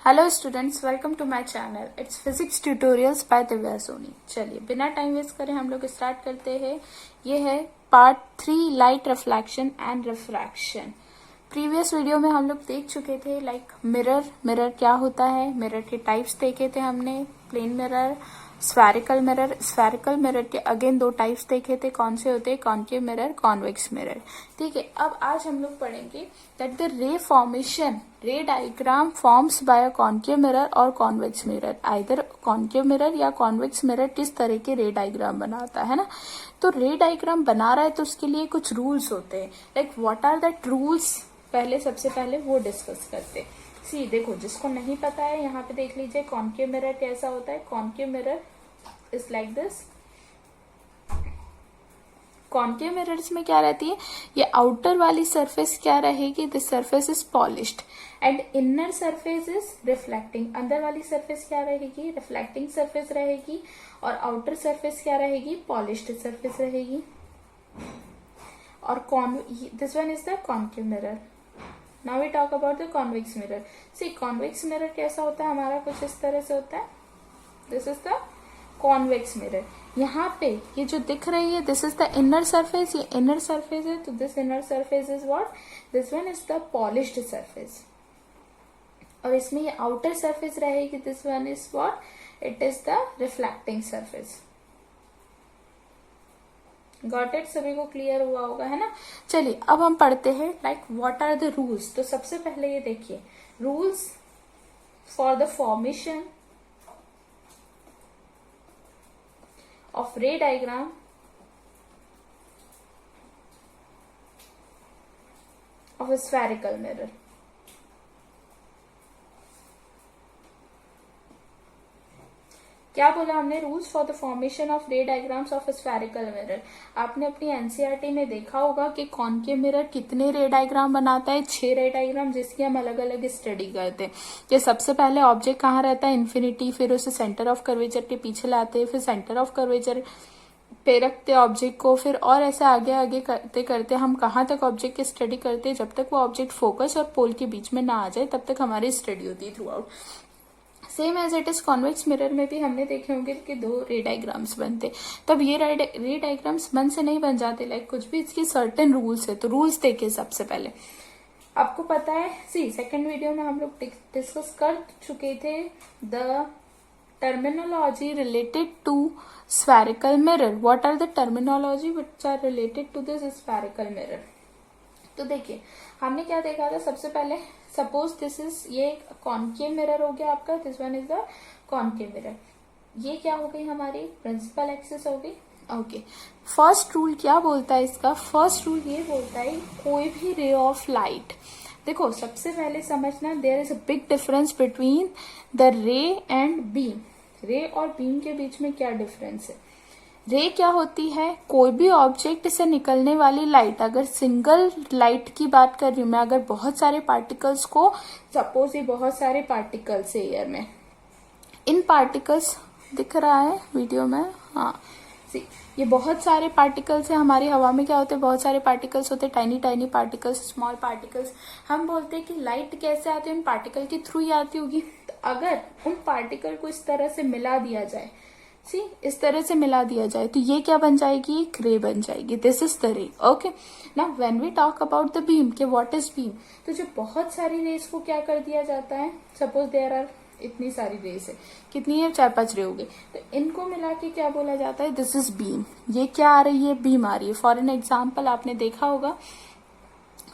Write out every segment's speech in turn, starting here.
Hello students, welcome to my channel. It's physics tutorials by Divya Soni. चलिए बिना time waste करे हम लोग स्टार्ट करते हैं। ये है part 3, light reflection and refraction. Previous video में हम लोग देख चुके थे लाइक मिरर क्या होता है, मिरर के टाइप्स देखे थे हमने, प्लेन मिरर, स्फेरिकल मिरर के अगेन दो टाइप्स देखे थे, कौन से होते हैं, कॉन्केव मिरर, कॉन्वेक्स मिरर। ठीक है, अब आज हम लोग पढ़ेंगे that the ray diagram forms by a concave mirror और convex mirror. Either concave mirror या कॉन्वेक्स मिरर किस तरह के रे डायग्राम बनाता है ना। तो रे डायग्राम बना रहा है तो उसके लिए कुछ रूल्स होते हैं। Like what are that rules, सबसे पहले वो डिस्कस करते। सी देखो, जिसको नहीं पता है यहाँ पे देख लीजिए कॉन्केव मिरर कैसा होता है। Concave mirror is like this. Concave mirrors में क्या रहती है, ये आउटर वाली सरफेस क्या रहेगी, this surface is polished and inner surface is reflecting. अंदर वाली सरफेस क्या रहेगी, रिफ्लेक्टिंग सरफेस रहेगी, और आउटर सरफेस क्या रहेगी, पॉलिश्ड सरफेस रहेगी। और this one is the concave mirror. Now we talk about the convex mirror. See convex mirror कैसा होता है हमारा, कुछ इस तरह से होता है। This is the convex mirror. यहाँ पे ये जो दिख रही है, this is the inner surface, ये इनर सरफेस है, तो this inner surface is what, this one is the polished surface. और इसमें ये आउटर सरफेस रहेगी, this one is what, it is the reflecting surface. Got it, सभी को clear हुआ होगा, है ना। चलिए अब हम पढ़ते हैं like what are the rules. तो सबसे पहले ये देखिए, rules for the formation of ray diagram of a spherical mirror। क्या बोला हमने, rules for the formation of रे डायग्राम्स ऑफ स्फेरिकल मिरर। आपने अपनी एनसीईआरटी में देखा होगा कि कॉन्केव मिरर कितने रे डायग्राम बनाता है, 6 रे डायग्राम, जिसकी हम अलग अलग स्टडी करते हैं। कि सबसे पहले ऑब्जेक्ट कहाँ रहता है, इन्फिनिटी, फिर उसे सेंटर ऑफ कर्वेचर के पीछे लाते हैं, फिर सेंटर ऑफ कर्वेचर पे रखते ऑब्जेक्ट को, फिर और ऐसे आगे आगे करते करते हम कहाँ तक ऑब्जेक्ट की स्टडी करते हैं, जब तक वो ऑब्जेक्ट फोकस और पोल के बीच में ना आ जाए तब तक हमारी स्टडी होती है throughout. Same as it is convex mirror में भी हमने देखे होंगे कि 2 रे डायग्राम्स बनते। तब ये रे डायग्राम्स मन से नहीं बन जाते, लाइक कुछ भी इसकी सर्टेन रूल्स है। तो रूल्स देखे सबसे पहले, आपको पता है, सेकंड वीडियो में हम लोग डिस्कस कर चुके थे the terminology related to spherical mirror। what are the terminology which are related to this spherical mirror। तो देखिए हमने क्या देखा था, सबसे पहले सपोज दिस इज, ये कॉन्केव मिरर हो गया आपका, this one is the concave mirror. ये क्या हो गई, हमारी प्रिंसिपल एक्सिस हो गई। ओके, फर्स्ट रूल क्या बोलता है इसका, फर्स्ट रूल ये बोलता है कोई भी रे ऑफ लाइट, देखो सबसे पहले समझना, there is a big difference between the ray and beam. Ray और बीम के बीच में क्या डिफरेंस है। रे क्या होती है, कोई भी ऑब्जेक्ट से निकलने वाली लाइट। अगर सिंगल लाइट की बात कर रही हूं मैं, अगर बहुत सारे पार्टिकल्स को, सपोज ये बहुत सारे पार्टिकल्स है एयर में, इन पार्टिकल्स दिख रहा है वीडियो में, हाँ सी, ये बहुत सारे पार्टिकल्स है। हमारी हवा में क्या होते हैं, बहुत सारे पार्टिकल्स होते हैं, tiny tiny particles, small particles. हम बोलते हैं कि लाइट कैसे आती है, उन पार्टिकल के थ्रू ही आती होगी। तो अगर उन पार्टिकल को इस तरह से मिला दिया जाए, इस तरह से मिला दिया जाए, तो ये क्या बन जाएगी, एक रे बन जाएगी। This is the ray. Okay, now when we talk about the beam, के व्हाट इज बीम, तो जो बहुत सारी रेस को क्या कर दिया जाता है, सपोज देयर आर इतनी सारी रेस है, कितनी है, 4-5 रे हो गई, तो इनको मिला के क्या बोला जाता है, दिस इज बीम। ये क्या आ रही है, बीम आ रही है। फॉर एन एग्जाम्पल आपने देखा होगा,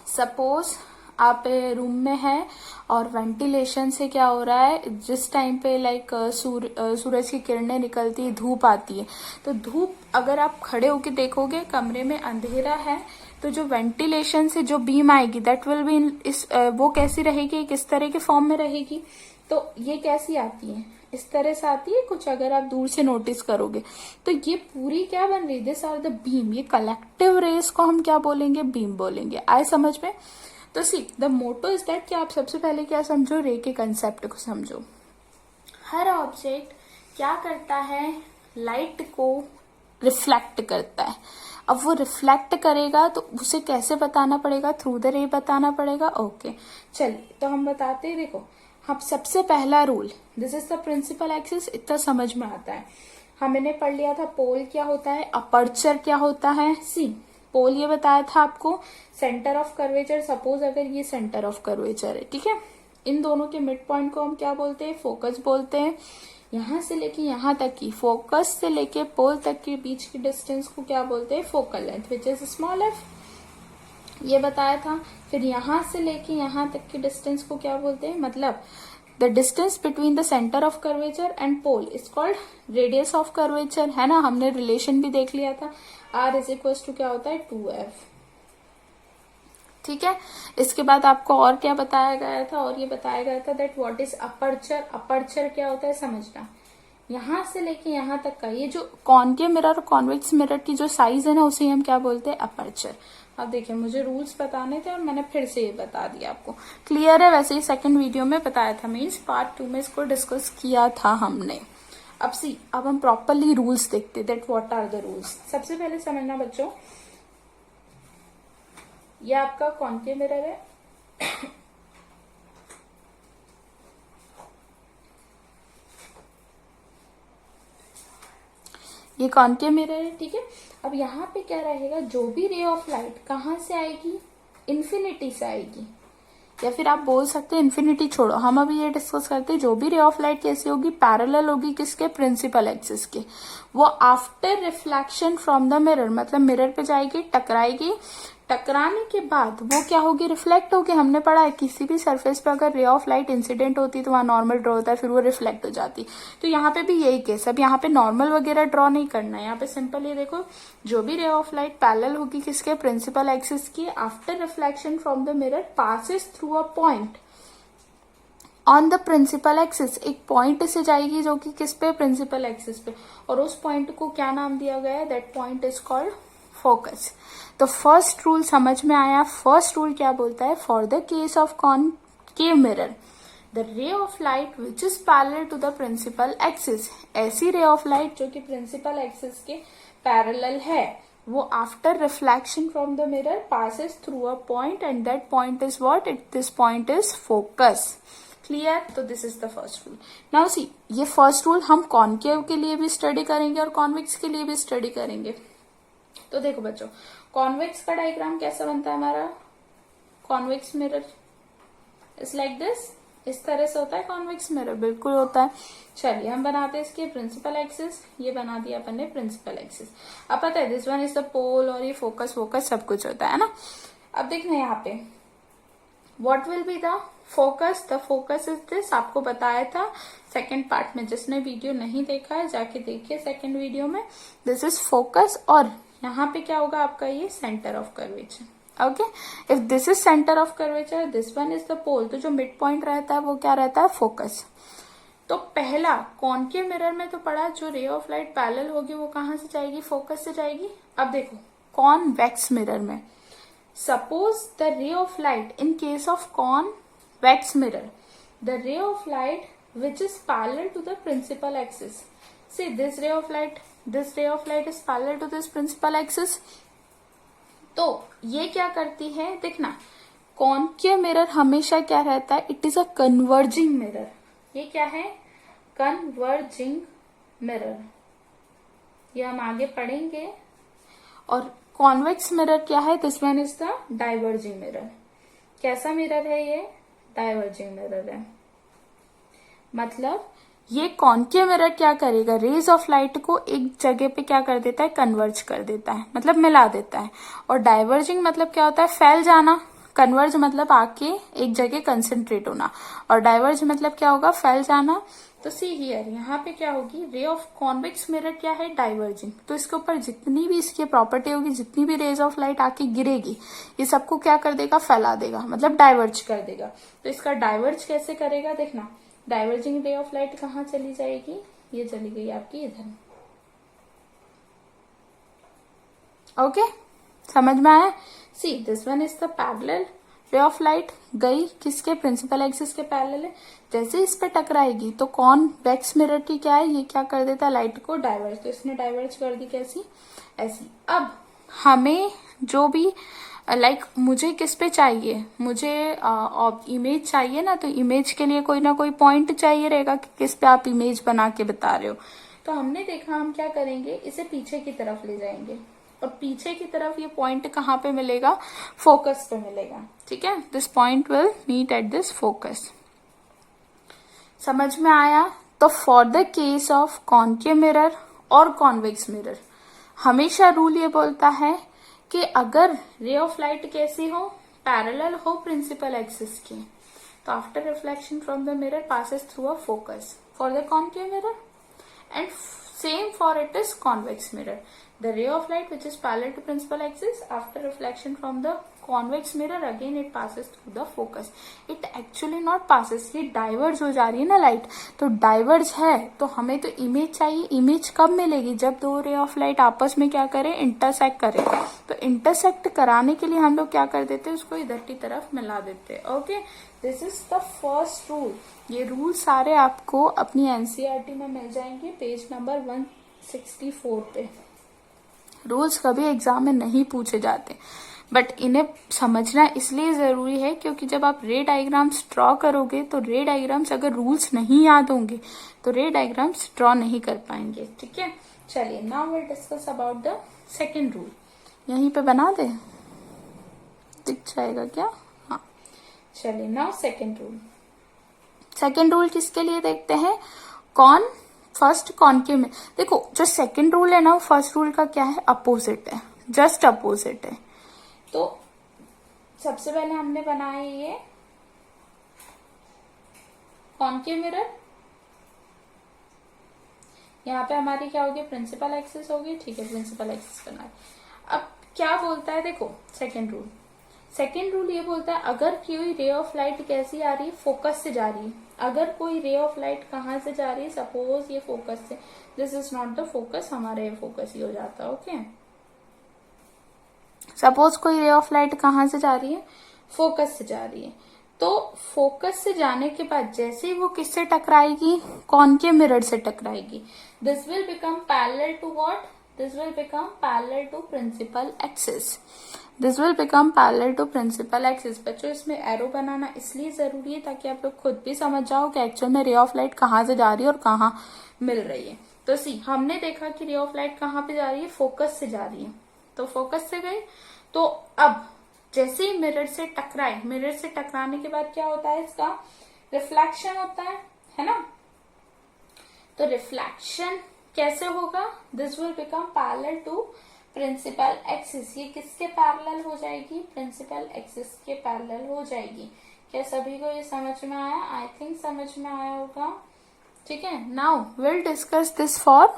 सपोज आप रूम में है और वेंटिलेशन से क्या हो रहा है, जिस टाइम पे लाइक सूरज की किरणें निकलती है, धूप आती है, तो धूप अगर आप खड़े होके देखोगे, कमरे में अंधेरा है, तो जो वेंटिलेशन से जो बीम आएगी दैट विल बी वो कैसी रहेगी, किस तरह के फॉर्म में रहेगी। तो ये कैसी आती है, इस तरह से आती है कुछ, अगर आप दूर से नोटिस करोगे तो ये पूरी क्या बन रही है, दिस आर द बीम। ये कलेक्टिव रेस को हम क्या बोलेंगे, बीम बोलेंगे। आए समझ में। तो see the motto is that कि आप सबसे पहले क्या समझो, रे के कंसेप्ट को समझो। हर ऑब्जेक्ट क्या करता है, लाइट को रिफ्लेक्ट करता है। अब वो रिफ्लेक्ट करेगा तो उसे कैसे बताना पड़ेगा, थ्रू द रे बताना पड़ेगा। ओके चलिए, तो हम बताते हैं, देखो हम सबसे पहला rule, this is the principal axis, इतना समझ में आता है। हमने पढ़ लिया था पोल क्या होता है, अपर्चर क्या होता है। सी पोल ये बताया था आपको, सेंटर ऑफ कर्वेचर। सपोज अगर ये सेंटर ऑफ कर्वेचर है, ठीक है, इन दोनों के मिड पॉइंट को हम क्या बोलते हैं, फोकस बोलते हैं। यहां से लेके यहां तक की, फोकस से लेके पोल तक के बीच की डिस्टेंस को क्या बोलते हैं, focal length, which is small F, ये बताया था। फिर यहां से लेके यहां तक की डिस्टेंस को क्या बोलते हैं, मतलब the distance between the centre of curvature and pole is called radius of curvature, है ना। हमने रिलेशन भी देख लिया था, आर इज इक्वल टू क्या होता है, 2f, ठीक है। इसके बाद आपको और क्या बताया गया था, और ये बताया गया था that what is aperture. Aperture क्या होता है समझना, यहां से लेके यहां तक का ये जो कॉनकेव मिरर और कॉन्वेक्स मिरर की जो साइज है ना, उसे हम क्या बोलते हैं, अपर्चर। अब देखिए मुझे रूल्स बताने थे और मैंने फिर से ये बता दिया आपको, क्लियर है। वैसे ही सेकंड वीडियो में बताया था, मीन्स पार्ट 2 में इसको डिस्कस किया था हमने। अब हम प्रॉपरली रूल्स देखते that what are the rules. सबसे पहले समझना बच्चों, ये आपका कॉनकेव मिरर है, ये कॉनकेव मिरर है, ठीक है। अब यहाँ पे क्या रहेगा, जो भी रे ऑफ लाइट कहाँ से आएगी, इन्फिनिटी से आएगी, या फिर आप बोल सकते हैं इन्फिनिटी छोड़ो, हम अभी ये डिस्कस करते हैं जो भी रे ऑफ लाइट कैसी होगी, पैरेलल होगी किसके, प्रिंसिपल एक्सिस के। वो after reflection from the mirror, मतलब मिरर पे जाएगी, टकराएगी, टकराने के बाद वो क्या होगी, रिफ्लेक्ट होगी। हमने पढ़ा है किसी भी सरफेस पे अगर रे ऑफ लाइट इंसिडेंट होती तो वहां नॉर्मल ड्रॉ होता है, फिर वो रिफ्लेक्ट हो जाती। तो यहाँ पे भी यही केस। अब यहाँ पे नॉर्मल वगैरह ड्रॉ नहीं करना है, यहाँ पे सिंपल ये देखो, जो भी रे ऑफ लाइट पैरेलल होगी किसके, प्रिंसिपल एक्सिस की, after reflection from the mirror passes through a point on the principal axis, एक पॉइंट से जाएगी जो कि किस पे, प्रिंसिपल एक्सिस पे, और उस पॉइंट को क्या नाम दिया गया है, that point is called focus. तो फर्स्ट रूल समझ में आया। फर्स्ट रूल क्या बोलता है, for the case of concave mirror the ray of light which is parallel to the principal axis, ऐसी रे ऑफ लाइट जो कि प्रिंसिपल एक्सिस के पैरेलल है, वो after reflection from the mirror passes through a point and that point is what, this point is focus. Clear, तो this is the first rule. Now see, ये first rule हम concave के लिए भी study करेंगे और कॉन्वेक्स के लिए भी स्टडी करेंगे। तो देखो बच्चों, कॉन्वेक्स का डायग्राम कैसा बनता है हमारा, convex mirror is like this, इस तरह से होता है कॉन्वेक्स मिरर, बिल्कुल होता है। चलिए हम बनाते हैं इसके प्रिंसिपल एक्सिस, ये बना दिया अपन ने प्रिंसिपल एक्सिस। अब पता है दिस वन इज द पोल और ये फोकस वोकस सब कुछ होता है ना। अब देखना यहाँ पे what will be the focus, the focus is this, आपको बताया था सेकेंड पार्ट में, जिसने वीडियो नहीं देखा है जाके देखिए सेकेंड वीडियो में। दिस इज फोकस, और यहाँ पे क्या होगा आपका, ये centre of curvature. Okay, if this is centre of curvature, this one is the pole, तो जो मिड पॉइंट रहता है वो क्या रहता है, फोकस। तो पहला कॉनकेव मिरर में तो पढ़ा, जो रे ऑफ लाइट पैरेलल होगी वो कहाँ से जाएगी, फोकस से जाएगी। अब देखो कॉन्वेक्स मिरर में, suppose the ray of light in case of convex mirror, the ray of light which is parallel to the principal axis. See this ray of light is parallel to this principal axis. तो ये क्या करती है, देखना concave mirror हमेशा क्या रहता है, it is a converging mirror. ये क्या है, कन्वर्जिंग मिरर, ये हम आगे पढ़ेंगे। और कॉन्वेक्स मिरर क्या है, this one is the diverging mirror. कैसा मिरर है ये, डाइवर्जिंग मिरर है। मतलब ये कॉनकेव मिरर क्या करेगा, रेज ऑफ लाइट को एक जगह पे क्या कर देता है, कन्वर्ज कर देता है, मतलब मिला देता है। और डाइवर्जिंग मतलब क्या होता है, फैल जाना। कन्वर्ज मतलब आके एक जगह कंसेंट्रेट होना, और डाइवर्ज मतलब क्या होगा, फैल जाना। तो सी हियर, यहाँ पे क्या होगी, रे ऑफ कॉन्वेक्स मिरर क्या है, डाइवर्जिंग। तो इसके ऊपर जितनी भी इसकी प्रॉपर्टी होगी, जितनी भी रेज ऑफ लाइट आके गिरेगी, ये सबको क्या कर देगा, फैला देगा, मतलब डाइवर्ज कर देगा। तो इसका डाइवर्ज कैसे करेगा, देखना डाइवर्जिंग रे ऑफ लाइट कहाँ चली जाएगी, ये चली गई आपकी इधर। ओके, समझ में आया। सी this one is the parallel रे ऑफ लाइट, गई किसके, प्रिंसिपल एक्सिस के पैरेलल है। जैसे इस पे टकराएगी तो कॉन्वेक्स मिरर की क्या है, ये क्या कर देता है, लाइट को डाइवर्ज। तो इसने डाइवर्ज कर दी कैसी, ऐसी। अब हमें जो भी लाइक मुझे किस पे चाहिए, मुझे इमेज चाहिए ना, तो इमेज के लिए कोई ना कोई पॉइंट चाहिए रहेगा कि किस पे आप इमेज बना के बता रहे हो। तो हमने देखा हम क्या करेंगे, इसे पीछे की तरफ ले जाएंगे और पीछे की तरफ ये पॉइंट कहाँ पे मिलेगा, फोकस पे मिलेगा। ठीक है, this point will meet at this focus. समझ में आया? तो for the case of concave mirror और कॉन्वेक्स मिरर हमेशा रूल ये बोलता है कि अगर रे ऑफ लाइट कैसी हो, पैरेलल हो प्रिंसिपल एक्सिस के, तो after reflection from the mirror passes through a focus for the concave mirror, and same for it is convex mirror. The ray of light which is parallel to principal axis, after reflection from the convex mirror again it passes through the focus. It actually not passes, ये diverge हो जा रही है ना light, तो diverge है तो हमें तो इमेज चाहिए। इमेज कब मिलेगी, जब दो रे ऑफ लाइट आपस में क्या करें, इंटरसेक्ट करें। तो इंटरसेक्ट कराने के लिए हम लोग क्या कर देते हैं, उसको इधर की तरफ मिला देते हैं। Okay, this is the first rule. ये रूल सारे आपको अपनी एनसीईआरटी में मिल जाएंगे पेज नंबर 164 पे। रूल्स कभी एग्जाम में नहीं पूछे जाते, बट इन्हें समझना इसलिए जरूरी है क्योंकि जब आप रे डायग्राम्स ड्रॉ करोगे तो रे डायग्राम्स अगर रूल्स नहीं याद होंगे तो रे डायग्राम्स ड्रॉ नहीं कर पाएंगे। ठीक है, चलिए now will discuss about the second rule. यहीं पे बना दे, दिख जाएगा क्या? हाँ, चलिए now second rule. Second rule किसके लिए देखते हैं, फर्स्ट कॉनकेव में। देखो जो सेकेंड रूल है ना, वो फर्स्ट रूल का क्या है, अपोजिट है, जस्ट अपोजिट है। तो सबसे पहले हमने बनाया ये कॉनकेव मिरर, यहाँ पे हमारी क्या होगी, प्रिंसिपल एक्सिस होगी। ठीक है, प्रिंसिपल एक्सिस बनाए। अब क्या बोलता है, देखो सेकेंड रूल, सेकेंड रूल ये बोलता है अगर कोई रे ऑफ लाइट कैसी आ रही है, फोकस से जा रही है। अगर कोई रे ऑफ लाइट कहाँ से जा रही है, सपोज ये फोकस से, this is not the focus, हमारा ये फोकस ही हो जाता है। ओके, सपोज कोई रे ऑफ लाइट कहाँ से जा रही है, फोकस से जा रही है। तो फोकस से जाने के बाद जैसे ही वो किससे टकराएगी, कॉनकेव मिरर से टकराएगी। This will become parallel to what, this will become parallel to principal axis. This will become parallel to principal axis. बच्चों इसमें एरो बनाना इसलिए जरूरी है ताकि आप लोग खुद भी समझ जाओ कि एक्चुअल में रे ऑफ लाइट कहाँ से जा रही है और कहाँ मिल रही है। तो सी हमने देखा कि रे ऑफ लाइट कहाँ पे जा रही है, फोकस से जा रही है। तो फोकस से गई, तो अब जैसे ही मिरर से टकराए, मिरर से टकराने के बाद क्या होता है, इसका रिफ्लेक्शन होता है ना। तो रिफ्लेक्शन कैसे होगा, this will become parallel to principal axis. ये किसके पैरेलल हो जाएगी, प्रिंसिपल एक्सिस के पैरेलल हो जाएगी। क्या सभी को ये समझ में आया? आई थिंक समझ में आया होगा। ठीक है, now will discuss this for,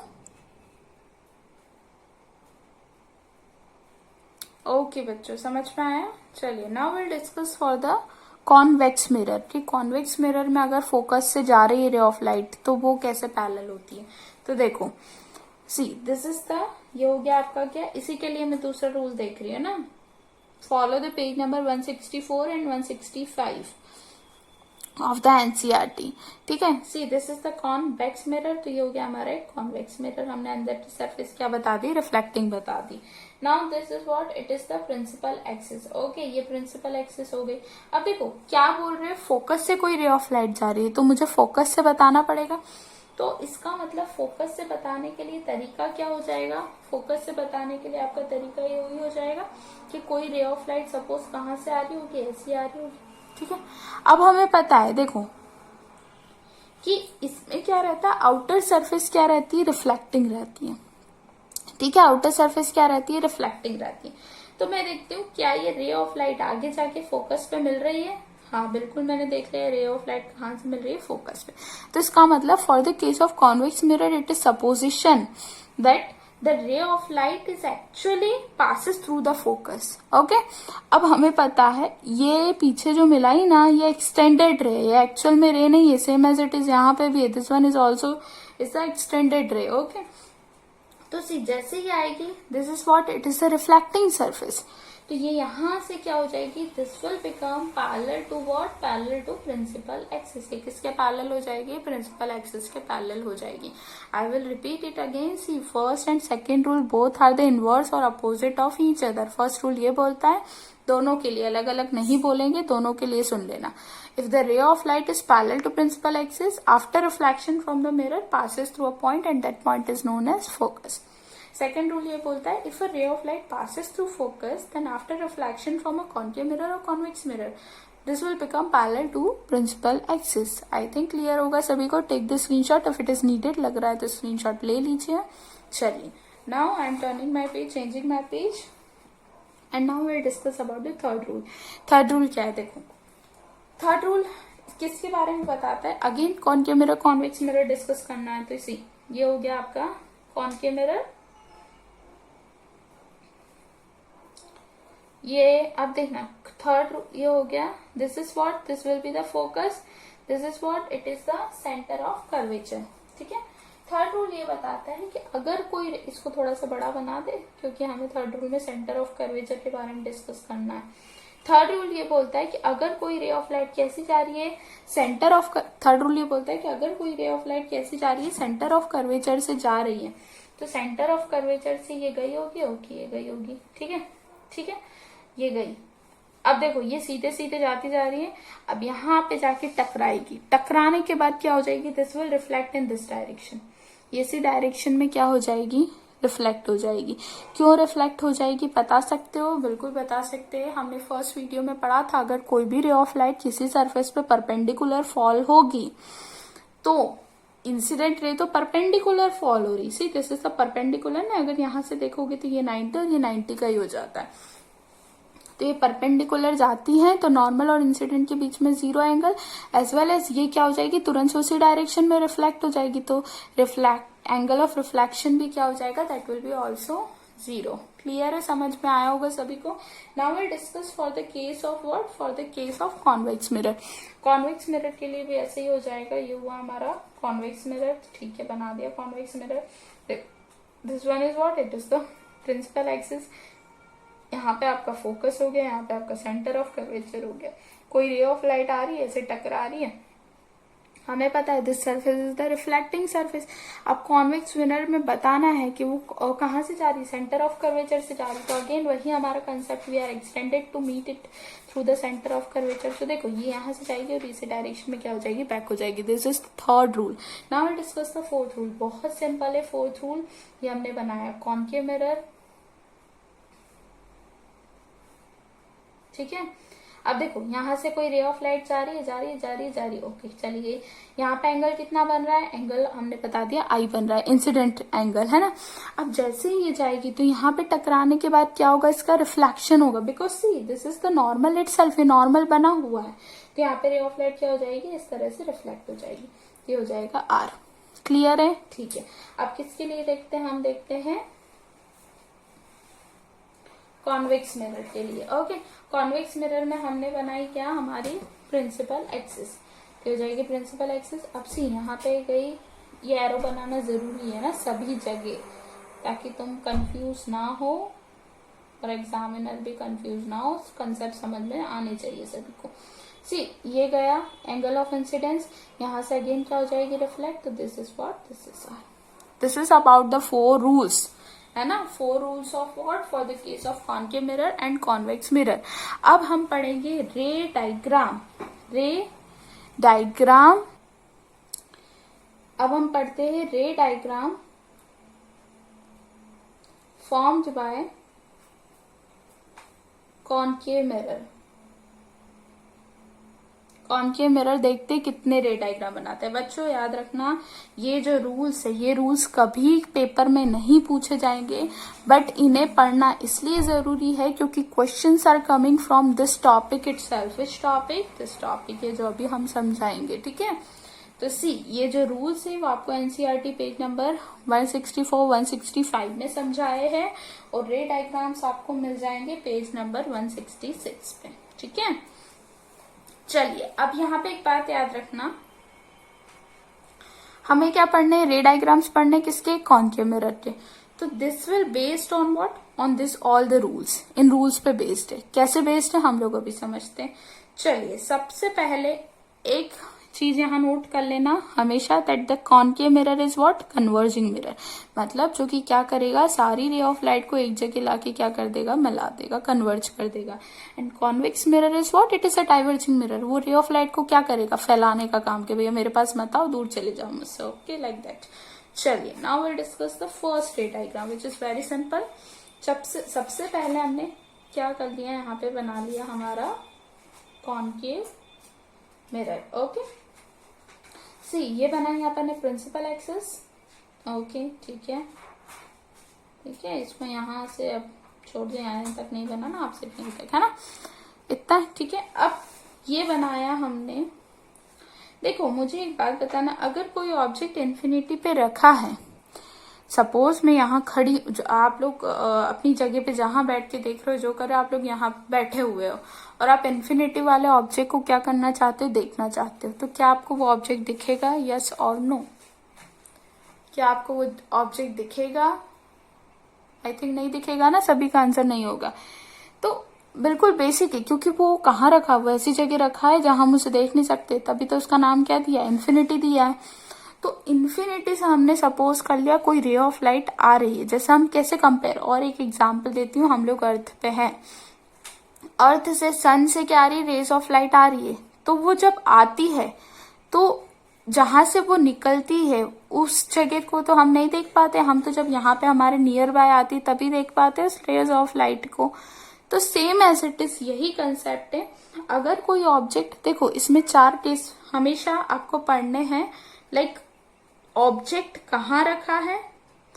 okay बच्चों समझ में आया। चलिए now will discuss for the convex mirror कि कॉन्वेक्स मिरर में अगर फोकस से जा रही है रे ऑफ लाइट तो वो कैसे पैरेलल होती है। तो देखो सी दिस इज द, ये हो गया आपका क्या, इसी के लिए मैं दूसरा रूल देख रही हूँ ना, follow the page number 164 and 165 of the NCERT. ठीक है, see this is the convex mirror. तो ये हो गया हमारा कॉन्वेक्स मिरर, हमने अंदर की सरफेस क्या बता दी, रिफ्लेक्टिंग बता दी। Now this is what, it is the principal axis. Okay, ये प्रिंसिपल एक्सिस हो गई। अब देखो क्या बोल रहे हैं, फोकस से कोई रे ऑफ लाइट जा रही है तो मुझे फोकस से बताना पड़ेगा। तो इसका मतलब फोकस से बताने के लिए तरीका क्या हो जाएगा, फोकस से बताने के लिए आपका तरीका ये हो जाएगा कि कोई रे ऑफ लाइट सपोज कहाँ से आ रही होगी, ऐसी आ रही होगी। ठीक है, अब हमें पता है देखो कि इसमें क्या रहता है, आउटर सरफेस क्या रहती है, रिफ्लेक्टिंग रहती है। ठीक है, आउटर सरफेस क्या रहती है, रिफ्लेक्टिंग रहती है। तो मैं देखती हूँ क्या ये रे ऑफ लाइट आगे जाके फोकस पे मिल रही है। हाँ बिल्कुल, मैंने देख लिया रे ऑफ लाइट कहाँ से मिल रही है, फोकस पे। तो इसका मतलब for the case of convex mirror it is supposition that the ray of light is actually passes through the focus. Okay, अब हमें पता है ये पीछे जो मिला ही ना, ये एक्सटेंडेड रे, ये एक्चुअल में रे नहीं है, सेम एज इट इज यहाँ पे भी है, this one is also is the extended ray. Okay, तो सी जैसे ही आएगी, this is what, it is the reflecting surface. तो ये यहाँ से क्या हो जाएगी, this will become parallel to what, parallel to principal axis. ये किसके पैरेलल हो जाएगी, प्रिंसिपल एक्सिस के पैरेलल हो जाएगी। I will repeat it again. See first and second rule both are the inverse और opposite of each other. First rule ये बोलता है, दोनों के लिए, अलग अलग नहीं बोलेंगे, दोनों के लिए सुन लेना। If the ray of light is parallel to principal axis after reflection from the mirror passes through a point and that point is known as focus. Second rule ये बोलता है, इफ अ रे of light passes through focus then after reflection from a concave mirror or convex mirror this will become parallel to principal axis. I think clear होगा सभी को। Take the screenshot if it is needed, लग रहा है तो screenshot ले लीजिए। चलिए, now I am turning my page, changing my page and now we'll discuss about the third rule. Third rule क्या है, देखो थर्ड रूल किसके बारे में बताता है, again concave mirror convex mirror discuss करना है। तो इसी ये हो गया आपका कॉनकेव मिरर। ये अब देखना थर्ड ये हो गया, this is what, this will be the focus, this is what, it is the centre of curvature. ठीक है, थर्ड रूल ये बताता है कि अगर कोई, इसको थोड़ा सा बड़ा बना दे क्योंकि हमें थर्ड रूल में सेंटर ऑफ कर्वेचर के बारे में डिस्कस करना है। थर्ड रूल ये बोलता है कि अगर कोई रे ऑफ लाइट कैसी जा रही है, सेंटर ऑफ, थर्ड रूल ये बोलता है कि अगर कोई रे ऑफ लाइट कैसी जा रही है, सेंटर ऑफ कर्वेचर से जा रही है, तो सेंटर ऑफ कर्वेचर से ये गई होगी, ओके ये गई होगी। ठीक है, ठीक है, ये गई। अब देखो ये सीधे सीधे जाती जा रही है, अब यहाँ पे जाके टकराएगी, टकराने के बाद क्या हो जाएगी, this will reflect in this direction, ये इसी डायरेक्शन में क्या हो जाएगी, रिफ्लेक्ट हो जाएगी। क्यों रिफ्लेक्ट हो जाएगी बता सकते हो, बिल्कुल बता सकते हैं। हमने फर्स्ट वीडियो में पढ़ा था, अगर कोई भी रे ऑफ लाइट किसी सरफेस पे परपेंडिकुलर फॉल होगी तो इंसिडेंट रे तो परपेंडिकुलर फॉल हो रही, see this is the perpendicular ना, अगर यहाँ से देखोगे तो ये 90 और ये 90 का ही हो जाता है। तो ये परपेंडिकुलर जाती है तो नॉर्मल और इंसिडेंट के बीच में zero angle, as well as ये क्या हो जाएगी, तुरंत उसी डायरेक्शन में रिफ्लेक्ट हो जाएगी, तो रिफ्लेक्ट एंगल ऑफ रिफ्लेक्शन भी क्या हो जाएगा, that will B also zero. Clear है, समझ में आया होगा सभी को। Now will discuss for the case of what, for the case of convex mirror. Convex mirror के लिए भी ऐसे ही हो जाएगा, ये हुआ हमारा कॉन्वेक्स मिरर। ठीक है, बना दिया convex mirror. This one is what, it is the principal axis. यहाँ पे आपका फोकस हो गया, यहाँ पे आपका सेंटर ऑफ कर्वेचर हो गया। कोई रे ऑफ लाइट आ रही है, ऐसे टकरा रही है, हमें पता है this surface is the reflecting surface. अब कॉन्वेक्स मिरर में बताना है कि वो कहाँ से जा रही है, सेंटर ऑफ कर्वेचर से जा रही है। तो अगेन वही हमारा concept, we are extended to meet it through the centre of curvature. तो देखो ये यहाँ से जाएगी और इसी डायरेक्शन में क्या हो जाएगी, बैक हो जाएगी। This is third rule. Now will discuss the fourth rule. बहुत सिंपल है फोर्थ रूल, ये हमने बनाया कॉनकेव मिरर। ठीक है, अब देखो यहाँ से कोई रे ऑफ लाइट जा रही है, जा रही है, जा रही है, जा रही है, ओके चली गई। यहाँ पे एंगल कितना बन रहा है, एंगल हमने बता दिया आई बन रहा है, इंसिडेंट एंगल है ना। अब जैसे ही ये जाएगी तो यहाँ पे टकराने के बाद क्या होगा, इसका रिफ्लेक्शन होगा, because see this is the normal itself, ये नॉर्मल बना हुआ है। तो यहाँ पे रे ऑफ लाइट क्या हो जाएगी, इस तरह से रिफ्लेक्ट हो जाएगी, ये हो जाएगा आर। क्लियर है, ठीक है। अब किसके लिए देखते हैं, हम देखते हैं कॉन्वेक्स मिरर के लिए। ओके, कॉन्वेक्स मिरर में हमने बनाई क्या, हमारी प्रिंसिपल एक्सिस, तो हो जाएगी प्रिंसिपल एक्सिस। अब सी यहाँ पे गई, ये एरो बनाना जरूरी है ना सभी जगह, ताकि तुम कंफ्यूज ना हो और एग्जामिनर भी कंफ्यूज ना हो, कंसेप्ट समझ में आने चाहिए सभी को। सी ये गया एंगल ऑफ इंसिडेंस, यहाँ से अगेन क्या हो जाएगी, रिफ्लेक्ट। तो this is what, this is are. This is about the 4 rules, है ना, 4 rules of what, for the case of concave mirror and convex mirror. अब हम पढ़ेंगे रे डायग्राम। रे डायग्राम, अब हम पढ़ते हैं रे diagram formed by concave mirror. Concave mirror देखते कितने रे डायग्राम बनाते हैं। बच्चों याद रखना, ये जो रूल्स है, ये रूल्स कभी पेपर में नहीं पूछे जाएंगे, बट इन्हें पढ़ना इसलिए जरूरी है क्योंकि questions are coming from this topic itself. Which topic, this topic है जो अभी हम समझाएंगे। ठीक है, तो सी ये जो रूल्स है वो आपको एनसीईआरटी पेज नंबर 164, 165 में समझाए हैं, और रे डायग्राम्स आपको मिल जाएंगे पेज नंबर 166 पे। ठीक है, चलिए अब यहाँ पे एक बात याद रखना, हमें क्या पढ़ने, रे डायग्राम्स पढ़ने किसके, कॉनकेव मिरर के। तो this will based on what, on this all the rules, in rules पे बेस्ड है। कैसे बेस्ड है हम लोग अभी समझते हैं। चलिए सबसे पहले एक चीज यहाँ नोट कर लेना हमेशा, that the concave mirror is what, converging mirror. मतलब जो कि क्या करेगा, सारी रे ऑफ लाइट को एक जगह लाके क्या कर देगा, मिला देगा, कन्वर्ज कर देगा। And convex mirror is what, it is a diverging mirror. वो रे ऑफ लाइट को क्या करेगा, फैलाने का काम के, भैया मेरे पास मत आओ, दूर चले जाओ मुझसे। Okay, like that. चलिए now will discuss the first ray diagram which is very simple. सबसे पहले हमने क्या कर दिया, यहाँ पे बना लिया हमारा कॉनकेव मिरर। ओके, सी ये बना यहाँ पर प्रिंसिपल एक्सिस। ओके ठीक है, ठीक है, इसको यहाँ से अब छोड़ दें, यहाँ तक नहीं बना ना, आपसे यहीं तक है ना, इतना ठीक है। अब ये बनाया हमने। देखो मुझे एक बात बताना, अगर कोई ऑब्जेक्ट इन्फिनिटी पे रखा है, सपोज मैं यहाँ खड़ी, जो आप लोग अपनी जगह पे जहां बैठ के देख रहे हो, जो कर रहे हो आप लोग यहाँ बैठे हुए हो, और आप इन्फिनिटी वाले ऑब्जेक्ट को क्या करना चाहते हो, देखना चाहते हो, तो क्या आपको वो ऑब्जेक्ट दिखेगा, यस और नो? क्या आपको वो ऑब्जेक्ट दिखेगा? आई थिंक नहीं दिखेगा ना, सभी का आंसर नहीं होगा। तो बिल्कुल बेसिक है, क्योंकि वो कहाँ रखा हुआ है, ऐसी जगह रखा है जहां हम उसे देख नहीं सकते, तभी तो उसका नाम क्या दिया है, इन्फिनिटी दिया है। तो इन्फिनिटी से हमने सपोज कर लिया कोई रे ऑफ लाइट आ रही है, जैसे हम कैसे कंपेयर, और एक एग्जांपल देती हूँ, हम लोग अर्थ पे हैं, अर्थ से सन से क्या आ रही है, रेज ऑफ लाइट आ रही है। तो वो जब आती है तो जहां से वो निकलती है उस जगह को तो हम नहीं देख पाते, हम तो जब यहाँ पे हमारे नियर बाय आती तभी देख पाते हैं उस रेज ऑफ लाइट को। तो सेम एज इट इज यही कंसेप्ट है। अगर कोई ऑब्जेक्ट, देखो इसमें 4 टेस्ट हमेशा आपको पढ़ने हैं, लाइक ऑब्जेक्ट कहाँ रखा है,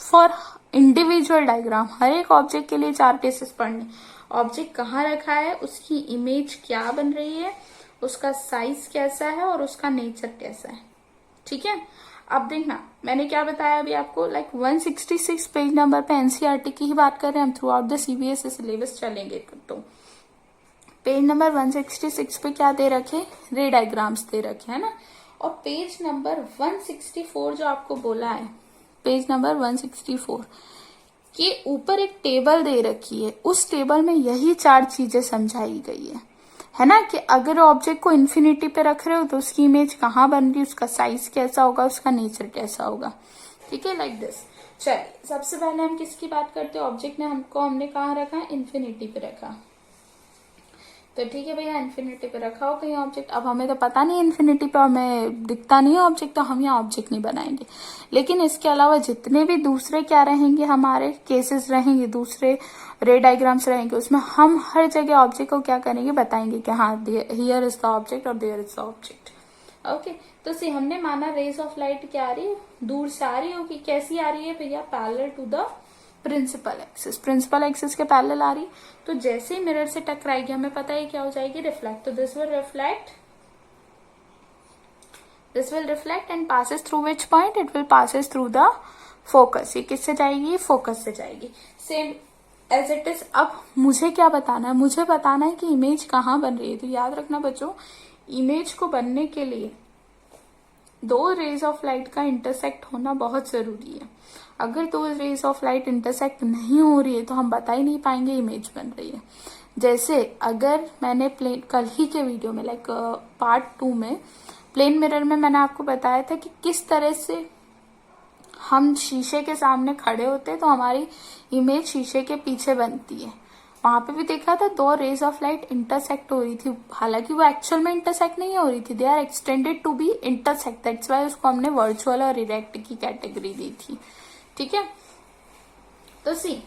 फॉर इंडिविजुअल डायग्राम, हर एक ऑब्जेक्ट के लिए 4 केसेस पढ़ने। ऑब्जेक्ट कहाँ रखा है, उसकी इमेज क्या बन रही है, उसका साइज कैसा है, और उसका नेचर कैसा है। ठीक है, अब देखना मैंने क्या बताया अभी आपको, लाइक 166 पेज नंबर पे एनसीईआरटी की ही बात कर रहे हैं हम, through out the CBSE syllabus चलेंगे। तो पेज नंबर 166 पे क्या दे रखे, रे डायग्राम्स दे रखे है ना। और पेज नंबर 164 जो आपको बोला है, पेज नंबर 164 के ऊपर एक टेबल दे रखी है, उस टेबल में यही 4 चीजें समझाई गई है ना, कि अगर ऑब्जेक्ट को इन्फिनिटी पे रख रहे हो तो उसकी इमेज कहाँ बन रही है, उसका साइज कैसा होगा, उसका नेचर कैसा होगा। ठीक है, लाइक दिस। चलिए सबसे पहले हम किसकी बात करते हैं, ऑब्जेक्ट ने हमने कहाँ रखा है, इन्फिनिटी पे रखा। तो ठीक है भैया, इन्फिनिटी पे रखा हो कहीं ऑब्जेक्ट, अब हमें तो पता नहीं इन्फिनिटी पे हमें दिखता नहीं है ऑब्जेक्ट, तो हम यहाँ ऑब्जेक्ट नहीं बनाएंगे। लेकिन इसके अलावा जितने भी दूसरे क्या रहेंगे, हमारे केसेस रहेंगे, दूसरे रे डायग्राम्स रहेंगे, उसमें हम हर जगह ऑब्जेक्ट को क्या करेंगे, बताएंगे कि हाँ हियर इज द ऑब्जेक्ट और there is the object. Okay, तो सी हमने माना रेज ऑफ लाइट क्या आ रही है, दूर से आ रही होगी, कैसी आ रही है भैया, parallel to the principal axis, principal axis के पैरेलल आ रही। तो जैसे ही मिरर से टकराएगी हमें पता है क्या हो जाएगी, रिफ्लेक्ट। तो this will reflect and passes through which point, it will passes through the focus. ये किससे जाएगी, फोकस से जाएगी, सेम एज इट इज। अब मुझे क्या बताना है, मुझे बताना है कि इमेज कहाँ बन रही है। तो याद रखना बच्चों, इमेज को बनने के लिए 2 रेज ऑफ लाइट का इंटरसेक्ट होना बहुत जरूरी है। अगर 2 रेज ऑफ लाइट इंटरसेक्ट नहीं हो रही है तो हम बता ही नहीं पाएंगे इमेज बन रही है। जैसे अगर मैंने कल ही के वीडियो में, लाइक पार्ट 2 में प्लेन मिरर में मैंने आपको बताया था कि किस तरह से हम शीशे के सामने खड़े होते हैं तो हमारी इमेज शीशे के पीछे बनती है। वहां पे भी देखा था 2 रेज ऑफ लाइट इंटरसेक्ट हो रही थी, हालांकि वो एक्चुअल में इंटरसेक्ट नहीं हो रही थी, they are extended to be intersect, that's why उसको हमने वर्चुअल और इरेक्ट की कैटेगरी दी थी। ठीक है, तो see